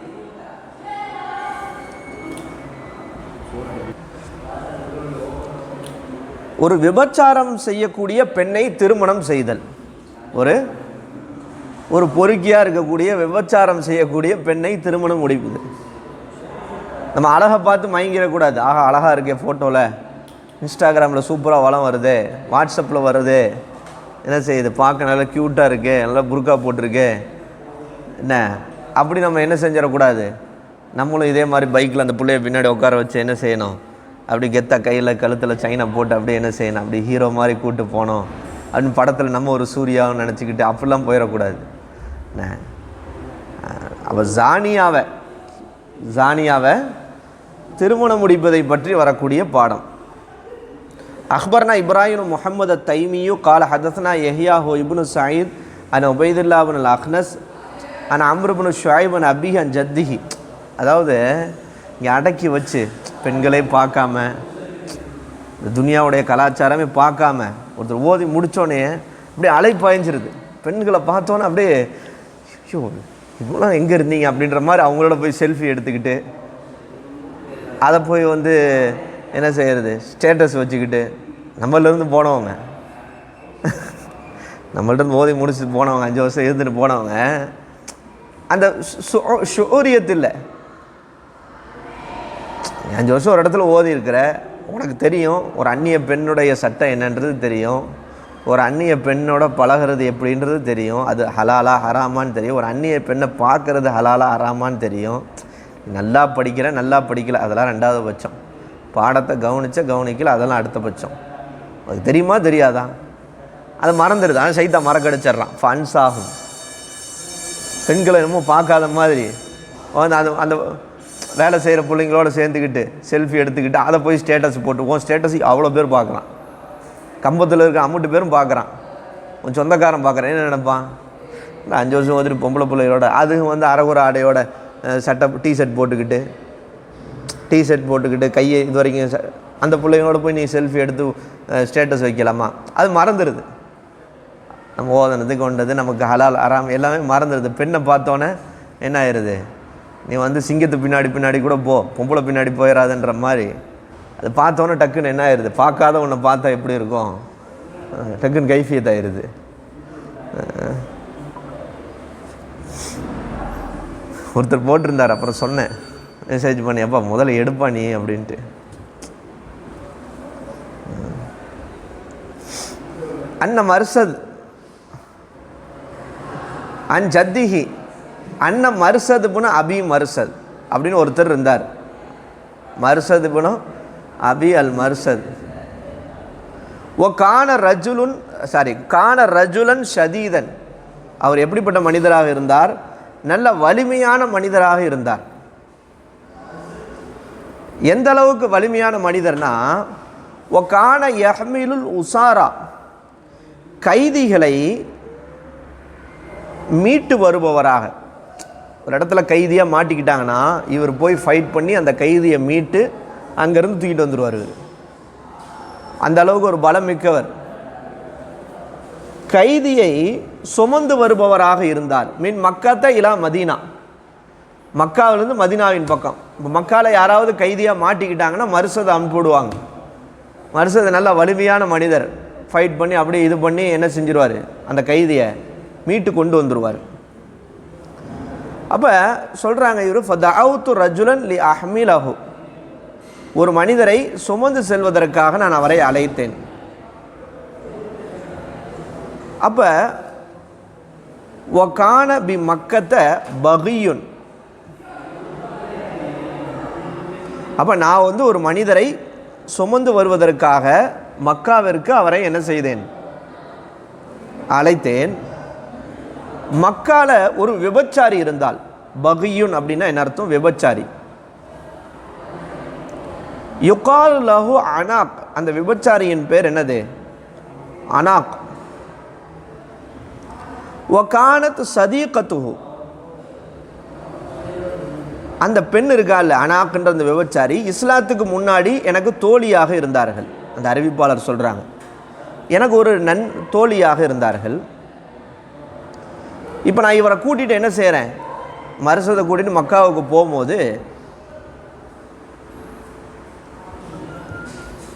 ஒரு விபச்சாரம் செய்யக்கூடிய பெண்ணை திருமணம் செய்தல். ஒரு பொறுக்கியாக இருக்கக்கூடிய, விபச்சாரம் செய்யக்கூடிய பெண்ணை திருமணம் முடிப்பது. நம்ம அழகை பார்த்து மயங்கிடக்கூடாது. ஆகா அழகாக இருக்கே, ஃபோட்டோவில், இன்ஸ்டாகிராமில் சூப்பராக வளம் வருது, வாட்ஸ்அப்பில் வருது, என்ன செய்யுது, பார்க்க நல்லா க்யூட்டாக இருக்கு, நல்லா புர்கா போட்டிருக்கு, என்ன அப்படி நம்ம என்ன செஞ்சிடக்கூடாது. நம்மளும் இதே மாதிரி பைக்கில் அந்த பிள்ளைய பின்னாடி உட்கார வச்சு என்ன செய்யணும்? அப்படி கெத்த கையில் கழுத்தில் சைனை போட்டு அப்படி என்ன செய்யணும்? அப்படி ஹீரோ மாதிரி கூப்பிட்டு போனோம் அப்படின்னு படத்தில் நம்ம ஒரு சூர்யாவும் நினச்சிக்கிட்டு அப்படிலாம் போயிடக்கூடாது. என்ன அவள் ஜானியாவை திருமணம் முடிப்பதை பற்றி வரக்கூடிய பாடம். அக்பர்னா இப்ராஹிம் முஹம்மது தைமியு கால ஹதஸ்னா யஹ்யாஹு இப்னு சயீத் அன் உபைதுல்லா இப்னு அக்னஸ் அன் அம்ர் இப்னு ஷுஐப் அன் அபிஹி அன் ஜத்திஹி. அதாவது இங்கே அடக்கி வச்சு பெண்களே பார்க்காம, இந்த துனியாவுடைய கலாச்சாரமே பார்க்காம ஒருத்தர் ஓதி முடித்தோடனே அப்படியே அலை பாய்ஞ்சிருது. பெண்களை பார்த்தோன்னே அப்படியே ஐயோ இவ்வளோ எங்கே இருந்தீங்க அப்படின்ற மாதிரி அவங்களோட போய் செல்ஃபி எடுத்துக்கிட்டு, அதை போய் என்ன செய்கிறது, ஸ்டேட்டஸ் வச்சுக்கிட்டு, நம்மளிருந்து போனவங்க, நம்மள்ட்ட ஓதி முடிச்சுட்டு போனவங்க, 5 வருஷம் இருந்துட்டு போனவங்க, அந்த ஷூரியத்தில் 5 வருஷம் ஒரு இடத்துல ஓதி இருக்கிற உனக்கு தெரியும், ஒரு அந்நிய பெண்ணுடைய சட்டம் என்னன்றது தெரியும், ஒரு அந்நிய பெண்ணோட பழகிறது எப்படின்றது தெரியும், அது ஹலாலா ஹராமான்னு தெரியும், ஒரு அந்நிய பெண்ணை பார்க்குறது ஹலாலா ஹராமான்னு தெரியும். நல்லா படிக்கல அதெல்லாம் 2வது பட்சம், பாடத்தை கவனிக்கல அதெல்லாம் அடுத்த பட்சம். அது தெரியுமா தெரியாதா? அதை மறந்துடுது. ஆனால் சைத்தா மறக்கடிச்சிட்றான். ஃபன்ஸ் ஆகும். பெண்களை என்னமோ பார்க்காத மாதிரி அந்த வேலை செய்கிற பிள்ளைங்களோட சேர்ந்துக்கிட்டு செல்ஃபி எடுத்துக்கிட்டு அதை போய் ஸ்டேட்டஸ் போட்டு, ஸ்டேட்டஸ் அவ்வளோ பேர் பார்க்குறான், கம்பத்தில் இருக்க 50 பேரும் பார்க்குறான், உன் சொந்தக்காரன் பார்க்குறான். என்ன நினைப்பான்? 5 வருஷம் வந்துட்டு பொம்பளை பிள்ளைகளோட, அதுவும் அரைகுறை ஆடையோட டிஷர்ட் போட்டுக்கிட்டு கையை இது வரைக்கும் அந்த பிள்ளைங்களோட போய் நீ செல்ஃபி எடுத்து ஸ்டேட்டஸ் வைக்கலாமா, அது மறந்துடுது. நம்ம ஓதனது கொண்டது நமக்கு ஹலால் அராம் எல்லாமே மறந்துடுது. பெண்ணை பார்த்தோன்னே என்ன ஆயிடுது, நீ சிங்கத்து பின்னாடி கூட போ, பொம்பளை பின்னாடி போயிடாதுன்ற மாதிரி. அது பார்த்தோன்னே டக்குன்னு என்ன ஆயிடுது, பார்க்காத உன்னை பார்த்தா எப்படி இருக்கும், டக்குன்னு கைஃபியத் ஆயிடுது. ஒருத்தர் போட்டிருந்தார், அப்புறம் சொன்னேன் மெசேஜ் பண்ணி, அப்பா முதல்ல எடுப்பா நீ அப்படின்ட்டு. அன்ன மர்சத் அன் ஜத்திஹி அன்ன மர்சது புன அபி மர்சத் அப்படின்னு ஒருத்தர் இருந்தார். மர்சது புன அபி அல் மர்சத். ஓ கான ரஜுலன் ஷதீதன். அவர் எப்படிப்பட்ட மனிதராக இருந்தார், நல்ல வலிமையான மனிதராக இருந்தார். எந்த அளவுக்கு வலிமையான மனிதர்னா, ஓ கான யஹ்மிலுல் உசாரா, கைதிகளை மீட்டு வருபவராக. ஒரு இடத்துல கைதியாக மாட்டிக்கிட்டாங்கன்னா இவர் போய் ஃபைட் பண்ணி அந்த கைதியை மீட்டு அங்கேருந்து தூக்கிட்டு வந்துடுவார். அந்த அளவுக்கு ஒரு பலம் மிக்கவர். கைதியை சுமந்து வருபவராக இருந்தார். மீன் மக்காத்த இலா மதீனா, மக்காவிலிருந்து மதீனாவின் பக்கம். இப்போ மக்காவில் யாராவது கைதியாக மாட்டிக்கிட்டாங்கன்னா மர்சதை அனுப்பிவிடுவாங்க. மர்சது நல்ல வலிமையான மனிதர், ஃபைட் பண்ணி அப்படியே இது பண்ணி என்ன செஞ்சிருவார், அந்த கைதியை மீட்டு கொண்டு வந்துடுவார். அப்போ சொல்கிறாங்க இவர், ஃபதஅவுது ரஜுலன் லி அஹ்மிலஹு, ஒரு மனிதரை சுமந்து செல்வதற்காக நான் அவரை அழைத்தேன். அப்போ வகான பி மக்கத்த பகியுன், அப்போ நான் ஒரு மனிதரை சுமந்து வருவதற்காக மக்காவிற்கு அவரை என்ன செய்தேன், அழைத்தேன். மக்கால ஒரு விபச்சாரி இருந்தால், பகியுன் அப்படின்னா என்ன அர்த்தம், விபச்சாரி. யுகால் லஹு அனாக், அந்த விபச்சாரியின் பேர் என்னது, அனாக். வகானத் சதீகத்துஹு, அந்த பெண் இருக்கால அனாக்ன்ற அந்த விபச்சாரி இஸ்லாத்துக்கு முன்னாடி எனக்கு தோழியாக இருந்தார்கள். அந்த அறிவிப்பாளர் சொல்கிறாங்க, எனக்கு ஒரு தோழியாக இருந்தார்கள். இப்போ நான் இவரை கூட்டிகிட்டு என்ன செய்கிறேன், மர்சதை கூட்டிகிட்டு மக்காவுக்கு போகும்போது,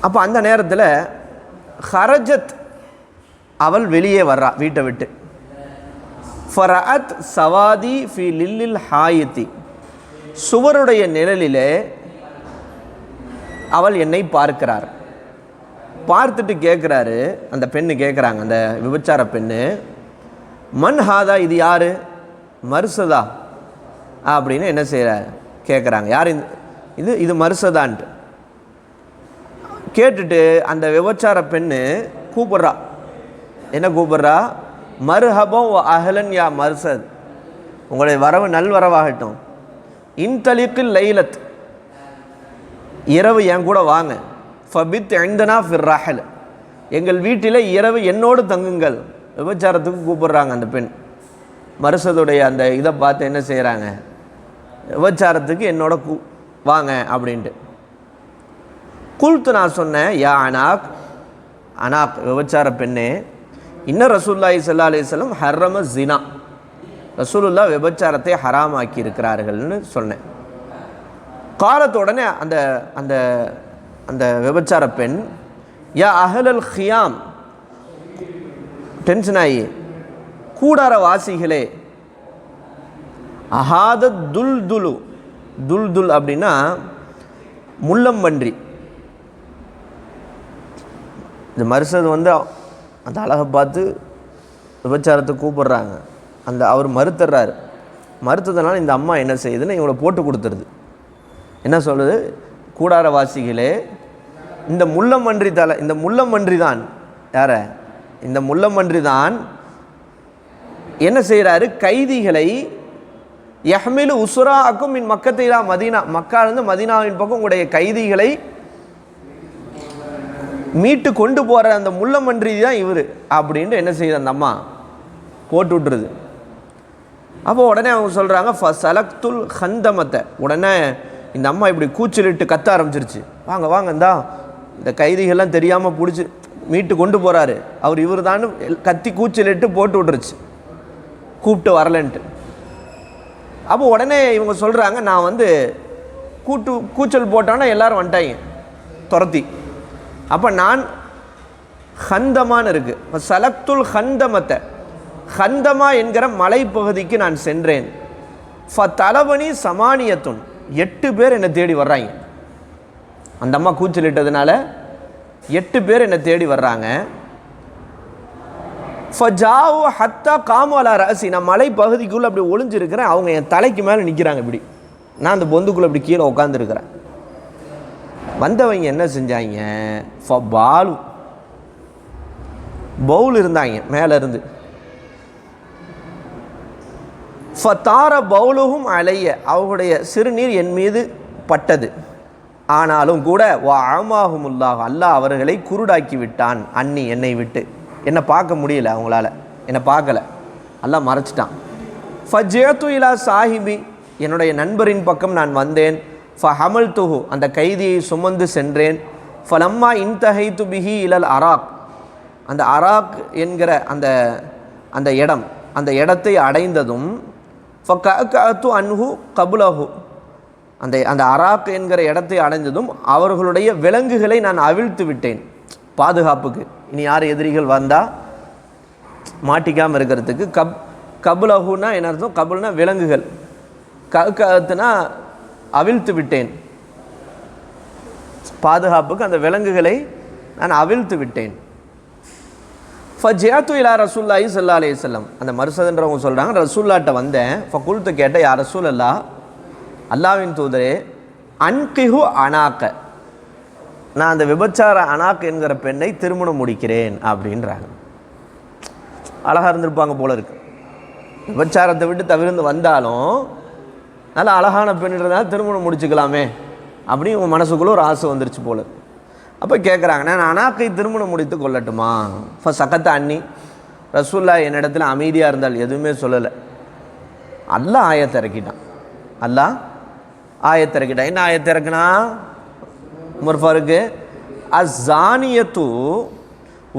அப்போ அந்த நேரத்தில் ஹரஜத், அவள் வெளியே வர்றா வீட்டை விட்டு. ஃபரஅத் சவாதி ஃபி லில்லில் ஹாயித்தி, சுவருடைய நிழலிலே அவள் என்னை பார்க்கிறார். பார்த்துட்டு கேட்குறாரு, அந்த பெண்ணு கேட்குறாங்க, அந்த விபச்சார பெண்ணு, மன் ஹாதா, இது யார், மர்சதா அப்படின்னு என்ன செய்கிற கேட்குறாங்க. யார் இது மர்சதான்ட்டு கேட்டுட்டு அந்த விபச்சார பெண்ணு கூப்பிட்றா. என்ன கூப்பிட்றா, மர்ஹபம் அஹலன் யா மர்சத், உங்களுடைய வரவு நல்வரவாகட்டும். இன்தலிக்கில் லைலத், இரவு என் கூட வாங்க. ஃபபித் ஐந்தனா ஃபிர் ரஹல், எங்கள் வீட்டில் இரவு என்னோடு தங்குங்கள். விபச்சாரத்துக்கு கூப்பிட்றாங்க அந்த பெண். மர்சதுடைய அந்த இதை பார்த்து என்ன செய்கிறாங்க, விபச்சாரத்துக்கு என்னோட வாங்க அப்படின்ட்டு. குல்த்து, நான் சொன்னேன், யா அனாக், அனாக் விபச்சார பெண்ணே, இன்ன ரசூலுல்லாஹி ஸல்லல்லாஹு அலைஹி வஸல்லம் ஹர்ரம ஜினா, ரசூலுல்லாஹ் விபச்சாரத்தை ஹராமாக்கி இருக்கிறார்கள்னு சொன்னேன். காலத்த உடனே அந்த அந்த அந்த விபச்சார பெண், யா அஹ்லல் ஹியாம், டென்ஷன் ஆகி, கூடார வாசிகளே, அஹாத துல்துலு, துல்துல் அப்படின்னா முள்ளம்பன்றி. இந்த மர்சது அந்த அழகை பார்த்து விபச்சாரத்தை கூப்பிட்றாங்க. அவர் மறுத்துறாரு. மறுத்ததுனால இந்த அம்மா என்ன செய்யுதுன்னு இவங்களை போட்டு கொடுத்துருது. என்ன சொல்லுது, கூடாரவாசிகளே, இந்த முள்ளம்பன்றி இந்த முள்ளம்பன்றி தான் யார, இந்த முள்ளம்பன்றி தான் என்ன செய்கிறாரு, கைதிகளை யஹ்மிலு உசுராக்கும் மின் மக்கத்திலா மதீனா, மக்காலிருந்து மதீனாவின் பக்கம் உங்களுடைய கைதிகளை மீட்டு கொண்டு போகிற அந்த முள்ளம்பன்றி தான் இவர் அப்படின்ட்டு என்ன செய்யுது, அந்த அம்மா போட்டு விட்டுருது. அப்போ உடனே அவங்க சொல்கிறாங்க, ஃபசலக்துல் ஹந்தமத்தை, உடனே இந்த அம்மா இப்படி கூச்சலிட்டு கத்த ஆரம்பிச்சிருச்சு. வாங்க வாங்க, இந்தா இந்த கைதிகள்லாம் தெரியாமல் பிடிச்சி மீட்டு கொண்டு போகிறாரு. இவர் தான் கத்தி கூச்சலிட்டு போட்டு விட்டுருச்சு, கூப்பிட்டு வரலன்ட்டு. அப்போ உடனே இவங்க சொல்கிறாங்க, நான் கூச்சல் போட்டான்னா எல்லோரும் வந்துட்டாங்க துரத்தி. அப்போ நான் ஹந்தமான்னு இருக்குது, இப்போ சலக்துல் ஹந்தமத்தை, ஹந்தமா என்கிற மலைப்பகுதிக்கு நான் சென்றேன். தலவனி சமானியத்துன், 8 பேர் என்னை தேடி வர்றாங்க. அந்த அம்மா கூச்சலிட்டதுனால 8 பேர் என்னை தேடி வர்றாங்க. ஃபஜாவு ஹத்தா காமலா ராசி, நான் மலை பகுதிக்குள்ளே அப்படி ஒளிஞ்சிருக்கிறேன். அவங்க என் தலைக்கு மேலே நிற்கிறாங்க. இப்படி நான் அந்த பொந்துக்குள்ளே இப்படி கீழே உட்காந்துருக்கிறேன். வந்தவங்க என்ன செஞ்சாங்க, பாலு பவுல் இருந்தாங்க மேலே இருந்து. ஃபத்தார பவுலுகும் அலைய, அவங்களுடைய சிறுநீர் என் மீது பட்டது. ஆனாலும் கூட ஆமாகுமுல்லாஹ், அல்லாஹ் அவர்களை குருடாக்கி விட்டான். அன்னி, என்னை விட்டு, என்னை பார்க்க முடியல, அவங்களால என்னை பார்க்கல, அல்லாஹ் மறைச்சிட்டான். ஃபஜேத்து இலா சாஹிபி, என்னுடைய நண்பரின் பக்கம் நான் வந்தேன். ஃபஹமல் துஹு, அந்த கைதியை சுமந்து சென்றேன். ஃபலம்மா இன்தஹைத்து பிஹி இலல் அராக், அந்த அராக் என்கிற அந்த இடம், அந்த இடத்தை அடைந்ததும் ஃபகஅது அன்ஹு கபுலஹு, அந்த அராக் என்கிற இடத்தை அடைந்ததும் அவர்களுடைய விலங்குகளை நான் அவிழ்த்து விட்டேன், பாதுகாப்புக்கு. இனி யார் எதிரிகள் வந்தால் மாட்டிக்காமல் இருக்கிறதுக்கு. கபுலஹுனா என்ன அர்த்தம்? கபுல்னா விலங்குகள், கஅத்துனா அவிழ்த்து விட்டேன், பாதுகாப்புக்கு அந்த விலங்குகளை நான் அவிழ்த்து விட்டேன். ஃபஜியாத்து இலா ரசூலுல்லாஹி ஸல்லல்லாஹு அலைஹி வஸல்லம், அந்த மர்சதுன்றவங்க சொல்கிறாங்க, ரசூல்லாட்ட வந்தேன். ஃபகுல்த்து, கேட்ட, யா ரசூலல்லாஹ், அல்லாஹ்வின் தூதரே, அன்கிஹு அனாக்க, நான் அந்த விபச்சார அனாக் என்கிற பெண்ணை திருமணம் முடிக்கிறேன் அப்படின்றாங்க. அழகாக இருந்திருப்பாங்க போல இருக்கு. விபச்சாரத்தை விட்டு தவிர்த்து வந்தாலும் நல்ல அழகான பெண்ணுன்றதால திருமணம் முடிச்சுக்கலாமே அப்படின்னு உங்கள் மனசுக்குள்ளே ஒரு ஆசை வந்துருச்சு போல. அப்போ கேட்குறாங்க, நான் அனாக்கை திருமணம் முடித்து கொள்ளட்டுமா? சக்கத்த அண்ணி, ரசூல்லா என்னிடத்தில் அமைதியாக இருந்தால் எதுவுமே சொல்லலை. அல்லாஹ் ஆயத்தை இறக்கிட்டான். அல்லாஹ் ஆயத்தை இறக்கிட்டான். என்ன ஆயத்தை இறக்குனா? உமர் ஃபாரூக், அஸ்ஸானியத்து,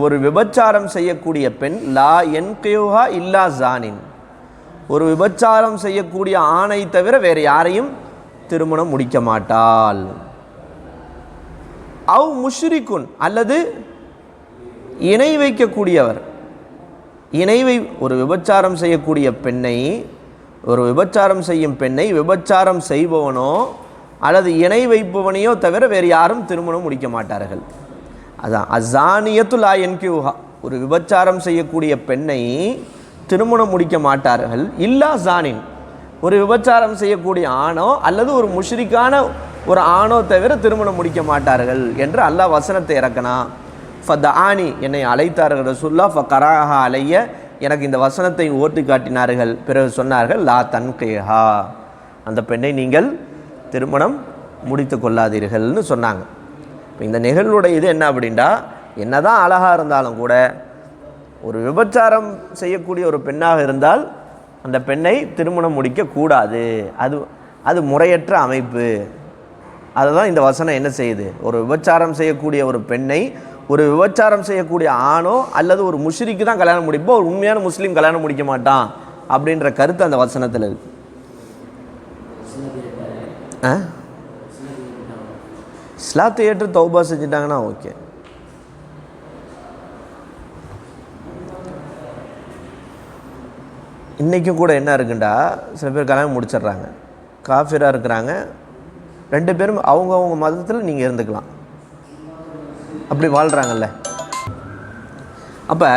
ஒரு விபச்சாரம் செய்யக்கூடிய பெண், லா என்கியுஹா இல்லா ஜானின், ஒரு விபச்சாரம் செய்யக்கூடிய ஆணை தவிர வேறு யாரையும் திருமணம் முடிக்க மாட்டாள். அவ் முஷ்ரிக்குன், அல்லது இணை வைக்கக்கூடியவர். ஒரு விபச்சாரம் செய்யக்கூடிய பெண்ணை, ஒரு விபச்சாரம் செய்யும் பெண்ணை விபச்சாரம் செய்பவனோ அல்லது இணை வைப்பவனையோ தவிர வேறு யாரும் திருமணம் முடிக்க மாட்டார்கள். அதான் அஸானியத்து லா யன்கிஹா, ஒரு விபச்சாரம் செய்யக்கூடிய பெண்ணை திருமணம் முடிக்க மாட்டார்கள். இல்லா ஜானின், ஒரு விபச்சாரம் செய்யக்கூடிய ஆணோ அல்லது ஒரு முஷ்ரிக்கான ஒரு ஆணோ தவிர திருமணம் முடிக்க மாட்டார்கள் என்று அல்லாஹ் வசனத்தை இறக்கனா. ஃபதஆனி, என்னை அழைத்தார்கள் ரசூலுல்லாஹ். ஃபகராஹா அலைய, எனக்கு இந்த வசனத்தை ஓட்டி காட்டினார்கள். பிறகு சொன்னார்கள், லா தன்கிஹா, அந்த பெண்ணை நீங்கள் திருமணம் முடித்து கொள்ளாதீர்கள்னு சொன்னாங்க. இப்போ இந்த நிகழ்வுடைய இது என்ன அப்படின்னா, என்னதான் அழகாக இருந்தாலும் கூட ஒரு விபச்சாரம் செய்யக்கூடிய ஒரு பெண்ணாக இருந்தால் அந்த பெண்ணை திருமணம் முடிக்கக்கூடாது. அது முறையற்ற அமைப்பு. அதை தான் இந்த வசனம் என்ன செய்யுது, ஒரு விபச்சாரம் செய்யக்கூடிய ஒரு பெண்ணை ஒரு விபச்சாரம் செய்யக்கூடிய ஆணோ அல்லது ஒரு முஷ்ரிக்கு தான் கல்யாணம் முடிப்போம், ஒரு உண்மையான முஸ்லீம் கல்யாணம் முடிக்க மாட்டான் அப்படின்ற கருத்து அந்த வசனத்தில் இருக்கு. இஸ்லாத்தை ஏற்று தௌபா செஞ்சுட்டாங்கன்னா ஓகே. இன்றைக்கும் கூட என்ன இருக்குண்டா, சில பேர் கல்யாணம் முடிச்சிடுறாங்க, காஃபிராக இருக்கிறாங்க, 2 பேரும் அவங்கவுங்க மதத்தில் நீங்கள் இருந்துக்கலாம், அப்படி வாழ்கிறாங்கல்ல. அப்போ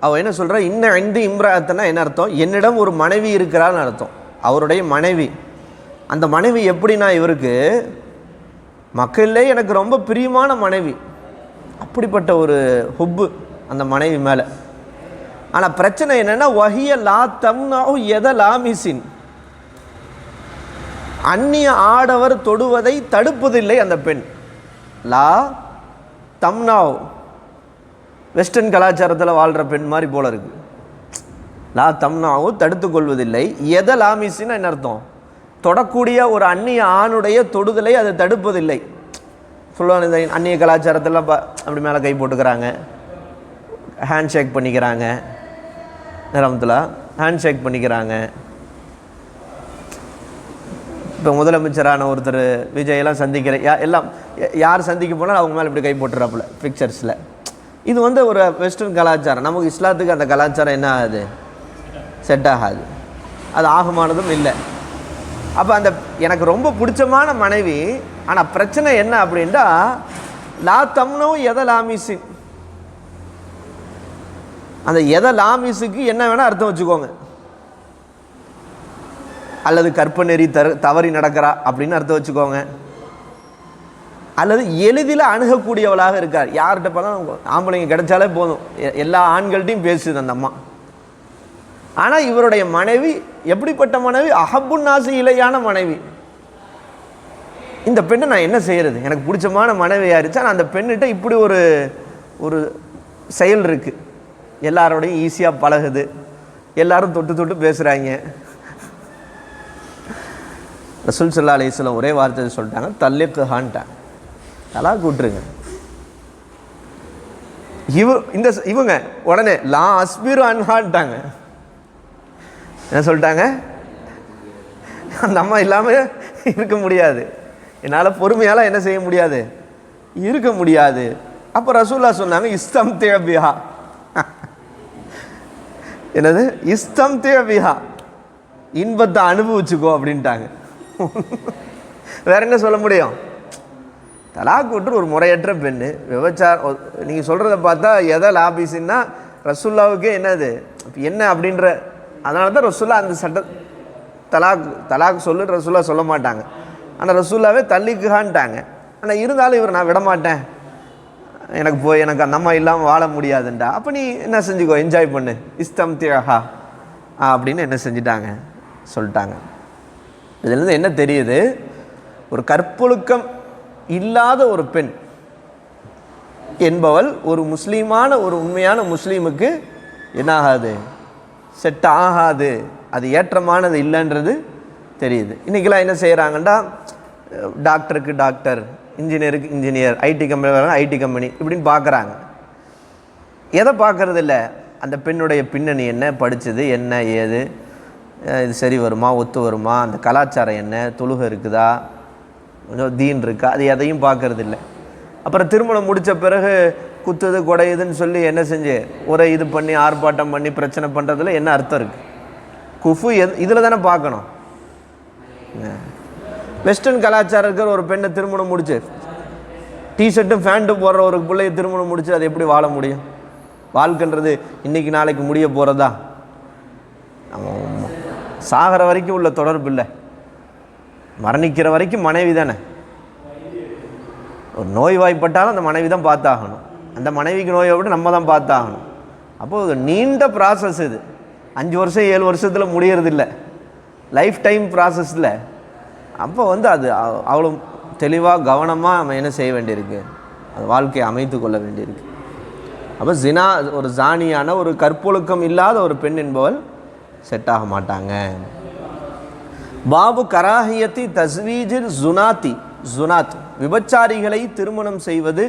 அவள் என்ன சொல்கிறா, இன்னும் 5 இம்ராத்தனா என்ன அர்த்தம், என்னிடம் ஒரு மனைவி இருக்கிறான்னு அர்த்தம். அவருடைய மனைவி, அந்த மனைவி எப்படின்னா, இவருக்கு மக்களிலே எனக்கு ரொம்ப பிரியமான மனைவி, அப்படிப்பட்ட ஒரு ஹுப்பு அந்த மனைவி மேலே. ஆனால் பிரச்சனை என்னென்னா, வஹிய லா தம்னாஹு எத லாமிசின், அந்நிய ஆடவர் தொடுவதை தடுப்பதில்லை அந்த பெண். லா தம்னாஹு, வெஸ்டர்ன் கலாச்சாரத்தில் வாழ்கிற பெண் மாதிரி போல இருக்கு. லா தம்னாஹு, தடுத்து கொள்வதில்லை. எத லாமிசின்னு என்ன அர்த்தம், தொடக்கூடிய ஒரு அந்நிய ஆணுடைய தொடுதலை அது தடுப்பதில்லை. சொல்லுவாங்க இந்த அந்நிய கலாச்சாரத்தெல்லாம் அப்படி மேலே கை போட்டுக்கிறாங்க, ஹேண்ட் ஷேக் பண்ணிக்கிறாங்க, ரஹ்மத்துல்லாஹ் ஹேண்ட் ஷேக் பண்ணிக்கிறாங்க. இப்போ முதலமைச்சரான ஒருத்தர் விஜயெல்லாம் சந்திக்கிற எல்லாம் யார் சந்திக்க போனால் அவங்க மேலே இப்படி கை போட்டுறாப்புல பிக்சர்ஸில். இது வந்து ஒரு வெஸ்டர்ன் கலாச்சாரம். நமக்கு இஸ்லாத்துக்கு அந்த கலாச்சாரம் என்ன ஆகுது, செட் ஆகாது, அது ஆகமானதும் இல்லை. அப்போ அந்த எனக்கு ரொம்ப பிடிச்சமான மனைவி, ஆனால் பிரச்சனை என்ன அப்படின்ட்டா லா தம்னோ எதை லாமிஸு, அந்த எதை லாமிஸுக்கு என்ன வேணால் அர்த்தம் வச்சுக்கோங்க. அல்லது கற்ப நெறி தவறி நடக்கிறா அப்படின்னு அர்த்தம் வச்சுக்கோங்க. அல்லது எளிதில் அணுகக்கூடியவளாக இருக்கார். யார்கிட்ட பார்த்தா ஆம்பளைங்க கிடைச்சாலே போதும், எல்லா ஆண்கள்ட்டையும் பேசுது அந்த அம்மா. ஆனால் இவருடைய மனைவி எப்படிப்பட்ட மனைவி, அஹப்புன் நாசி இலையான மனைவி. இந்த பெண்ணை நான் என்ன செய்கிறது, எனக்கு பிடிச்சமான மனைவியாக இருந்துச்சு. ஆனால் அந்த பெண்ணிட்ட இப்படி ஒரு செயல் இருக்குது. எல்லாரோடையும் ஈஸியாக பழகுது, எல்லாரும் தொட்டு தொட்டு பேசுகிறாங்க. ரசூல் ஸல்லல்லாஹு அலைஹி வஸல்லம் ஒரே வார்த்தை சொல்லிட்டாங்க, தல்லிக்ஹான்ட்டாங்க, தலாக் விட்டுருங்க. இவங்க உடனே லா அஸ்பிரு அன்ஹான்ட்டாங்க. என்ன சொல்லிட்டாங்க, அந்த அம்மா இல்லாமல் இருக்க முடியாது, என்னால் பொறுமையால் என்ன செய்ய முடியாது, இருக்க முடியாது. அப்போ ரசூலுல்லாஹ் சொன்னாங்க இஸ்தம்திஅ பிஹா, என்னது இஸ்தம்திஅ பிஹா, இன்பத்தை அனுபவிச்சுக்கோ அப்படின்ட்டாங்க. வேற என்ன சொல்ல முடியும்? தலாக் விட்டு ஒரு முறையற்ற பெண்ணு விபச்சாரம். நீங்கள் சொல்கிறத பார்த்தா எதை லாபிஸ்ன்னா ரசூல்லாவுக்கே என்னது என்ன அப்படின்ற, அதனால தான் ரசூல்லா அந்த சட்ட தலாக் சொல்லு ரசூல்லா சொல்ல மாட்டாங்க. ஆனால் ரசூல்லாவே தள்ளிக்குகான்ட்டாங்க. ஆனால் இருந்தாலும் இவர் நான் விட மாட்டேன், எனக்கு அந்த அம்மா இல்லாமல் வாழ முடியாதுண்டா. அப்போ நீ என்ன செஞ்சுக்கோ, என்ஜாய் பண்ணு, இஸ்தம்திஹா அப்படின்னு என்ன செஞ்சிட்டாங்க சொல்லிட்டாங்க. இதுலேருந்து என்ன தெரியுது, ஒரு கற்பொழுக்கம் இல்லாத ஒரு பெண் என்பவள் ஒரு முஸ்லீமான ஒரு உண்மையான முஸ்லீமுக்கு என்ன ஆகாது, செட் ஆகாது, அது ஏற்றமானது இல்லைன்றது தெரியுது. இன்றைக்கெல்லாம் என்ன செய்கிறாங்கன்னா டாக்டருக்கு டாக்டர், இன்ஜினியருக்கு engineer, IT company IT company இப்படின்னு பார்க்குறாங்க. எதை பார்க்கறது இல்லை, அந்த பெண்ணுடைய பின்னணி என்ன, படித்தது என்ன ஏது, இது சரி வருமா ஒத்து வருமா, அந்த கலாச்சாரம் என்ன, தொழுகை இருக்குதா, கொஞ்சம் தீன் இருக்கா, அது எதையும் பார்க்கறது இல்லை. அப்புறம் திருமணம் முடித்த பிறகு குத்துது கொடையுதுன்னு சொல்லி என்ன செஞ்சு ஒரே இது பண்ணி ஆர்ப்பாட்டம் பண்ணி பிரச்சனை பண்ணுறதுல என்ன அர்த்தம் இருக்குது? குஃபு இதில் தானே பார்க்கணும். வெஸ்டர்ன் கலாச்சாரம் இருக்கிற ஒரு பெண்ணை திருமணம் முடிச்சு டிஷர்ட்டும் ஃபேண்ட்டும் போடுற ஒரு பிள்ளையை திருமணம் முடிச்சு அது எப்படி வாழ முடியும்? வாழ்க்கைன்றது இன்றைக்கி நாளைக்கு முடிய போகிறதா? சாகிற வரைக்கும் உள்ள தொடர்பு இல்லை, மரணிக்கிற வரைக்கும் மனைவி தானே. ஒரு நோய் வாய்ப்பட்டாலும் அந்த மனைவி தான் பார்த்தாகணும், அந்த மனைவிக்கு நோயை விட நம்ம தான் பார்த்தாகணும். அப்போது நீண்ட ப்ராசஸ் இது, 5 வருஷம் 7 வருஷத்தில் முடியறதில்லை, லைஃப் டைம் ப்ராசஸில். அப்போ அது அவ்வளோ தெளிவாக கவனமாக நம்ம என்ன செய்ய வேண்டியிருக்கு, அது வாழ்க்கையை அமைத்து கொள்ள வேண்டியிருக்கு. அப்போ ஜினா, ஒரு ஜானியான ஒரு கற்பொழுக்கம் இல்லாத ஒரு பெண் என்பவள் செட் ஆக மாட்டாங்க. பாபு கராஹியத்தி தஸ்வீஜில் ஜுனாத், விபச்சாரிகளை திருமணம் செய்வது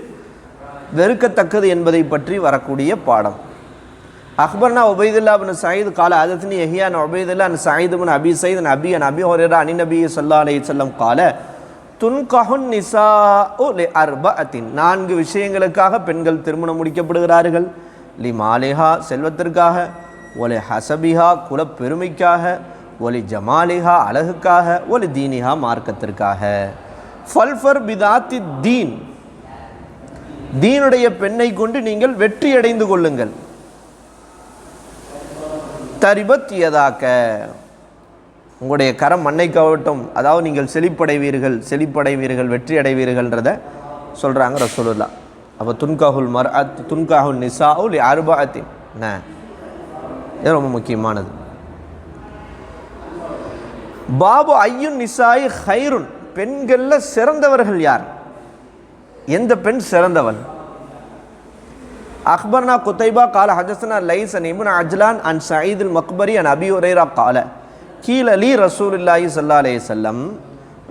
வெறுக்கத்தக்கது என்பதை பற்றி வரக்கூடிய பாடம். அக்பர்னா உபைதுல்லா பின் சயீத் கால ஹதத்னி யஹ்யா அன் உபைதுல்லா அன் சயீத் பின் அபி சயீத் அன் அபி ஹுரைரா அன் நபி ஸல்லல்லாஹு அலைஹி வஸல்லம் கால துன்கஹுன் நிசாஉ லிஅர்பஅத்தின், 4 விஷயங்களுக்காக பெண்கள் திருமணம் முடிக்கப்படுகிறார்கள். லிமாலிஹா, செல்வத்திற்காக, ஒலி ஹசபிஹா, குலப்பெருமைக்காக, ஒலி ஜமாலிஹா, அழகுக்காக, ஒலி தீனிஹா, மார்க்கத்திற்காக. ஃபல்ஃபர் பிதாத்தி தீன், தீனுடைய பெண்ணை கொண்டு நீங்கள் வெற்றி அடைந்து கொள்ளுங்கள். தரிபத் யதாக்க, உங்களுடைய கரம் மண்ணை கவட்டும், அதாவது நீங்கள் செழிப்படைவீர்கள் வெற்றி அடைவீர்கள்ன்றத சொல்கிறாங்க ரசூலுல்லாஹ். அப்போ துன்காஹுல் நிசாஉ லிஅர்பஅத்தின், இது ரொம்ப முக்கியமானது. பாபு ஐயுன் நிசாயி ஹைருன், பெண்களில் சிறந்தவர்கள் யார், எந்த பெண் சிறந்தவள்? அக்பர்னா குத்தைபா கால ஹதஸ்னா லைஸ் அன் இப்னு அஜ்லான் அன் சயீத் அல் மக்பரி அன் அபி ஹுரைரா கால கீல லி ரசூலுல்லாஹி ஸல்லல்லாஹு அலைஹி வஸல்லம்,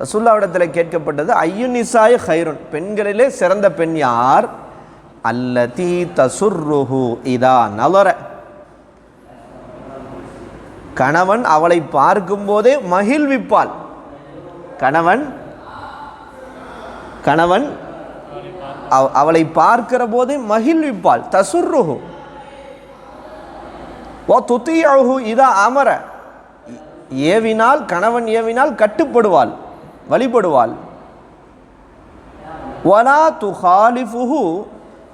ரசூலுல்லாஹ்விடத்தில் கேட்கப்பட்டது ஐயுநிசாய் ஹைருன், பெண்களிலே சிறந்த பெண் யார்? அல்லதி தசுர்ருஹு இதா நலர, கணவன் அவளை பார்க்கும் போதே மகிழ்விப்பாள். கணவன் அவளை பார்க்கிற போதே மகிழ்விப்பாள். தசுர்ருஹு வ துதியஹு இதா அமர, ஏவினால் கணவன் ஏவினால் கட்டுப்படுவாள், வழிபடுவாள். வலா துஹாலிஃபுஹு,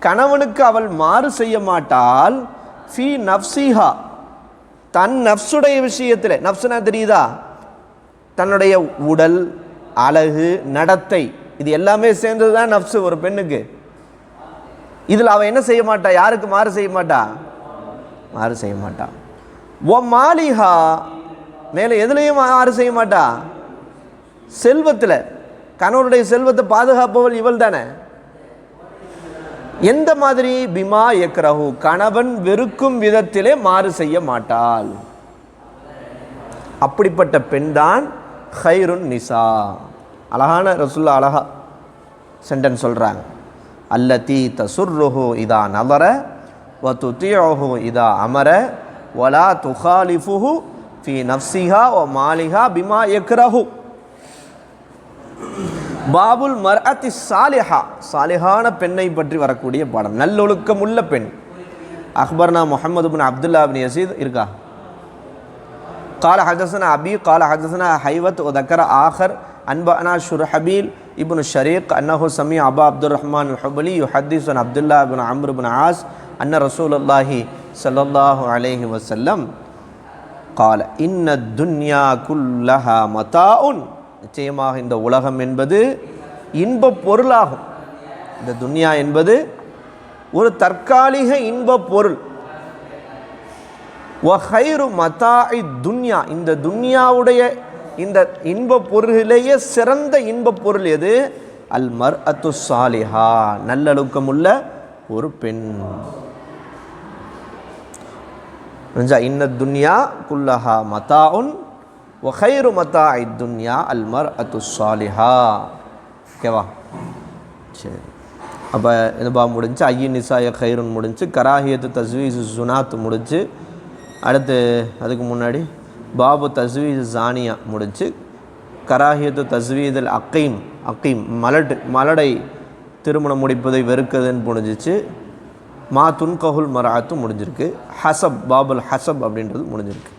கணவனுக்கு அவள் மாறு செய்ய மாட்டாள். ஃபி நஃப்ஸிஹா, தன் நஃப்ஸுடைய விஷயத்தில், நஃப்ஸுனா தெரியுதா, தன்னுடைய உடல் அழகு நடத்தை இது எல்லாமே சேர்ந்தது தான் நஃப்ஸு ஒரு பெண்ணுக்கு. இதில் அவள் என்ன செய்ய மாட்டா? யாருக்கு மாறு செய்ய மாட்டா? மாறு செய்ய மாட்டா. ஒ மாலிஹா, மேலே எதுலேயும் மாறு செய்ய மாட்டா. செல்வத்தில், கணவனுடைய செல்வத்தை பாதுகாப்பவள் இவள் தானே. எந்த மாதிரி? பிமா யக்ரஹு, கணவன் வெறுக்கும் விதத்திலே மாறு செய்ய மாட்டாள். அப்படிப்பட்ட பெண் தான் ஹைருன் நிசா. அழகான ரசூலுல்லாஹ் அழகா சென்டென்ஸ் சொல்றாங்க. அல்லதி தசுர்ருஹு இதா நலர வ துதியுஹு இதா அமர வலா துகாலிஃபுஹு ஃபி நஃப்ஸிஹா வ மாலிஹா பிமா யக்ரஹு. பாபுல் மர்அத்தி சாலிஹா, சாலிஹான பெண்ணை பற்றி வரக்கூடிய பாடம். நல்லொழுக்கம் உள்ள பெண். அக்பர்னா முஹம்மது பின் அப்துல்லா பின் யஸீத் இருக்கா? قال حدثنا أبي قال حدثنا حيوة وذكر آخر أنبأنا شرحبيل ابن الشريق أنه سمع أبا عبد الرحمن الحبلي يحدث عن عبد الله بن عمرو بن عاص أن رسول الله صلى الله عليه وسلم قال إن الدنيا كلها متاع. நிச்சயமாக இந்த உலகம் என்பது இன்ப பொருளாகும். இந்த துன்யா என்பது ஒரு தற்காலிக இன்ப பொருள். வஹைரு மதாஇ துன்யா, இந்த துன்யாவுடைய இந்த இன்ப பொருளிலேயே சிறந்த இன்ப பொருள் எது? அல் மர்அத்து சாலிஹா, நல்லொழுக்கமுள்ள ஒரு பெண். இன்ன துன்யா குல்லஹா மதாஉன் வஹைரு மதாஇ துன்யா அல் மர்அத்து சாலிஹா. ஓகேவா? சரி, அப்போ இந்த பாப் முடிஞ்சு. ஐயி நிசாய ஹைருன் முடிஞ்சு. கராஹியத்து தஸ்வீஸ் சுனாத் முடிஞ்சு. அடுத்து அதுக்கு முன்னாடி பாபு தஸ்வீஸ் ஜானியா முடிஞ்சு. கராஹியத்து தஸ்வீதல் அக்கீம் மலடை திருமணம் முடிப்பதை வெறுக்குதுன்னு முடிஞ்சிச்சு. மா துன்கஹுல் மராத்து முடிஞ்சிருக்கு. ஹசப், பாபுல் ஹசப் அப்படின்றது முடிஞ்சிருக்கு.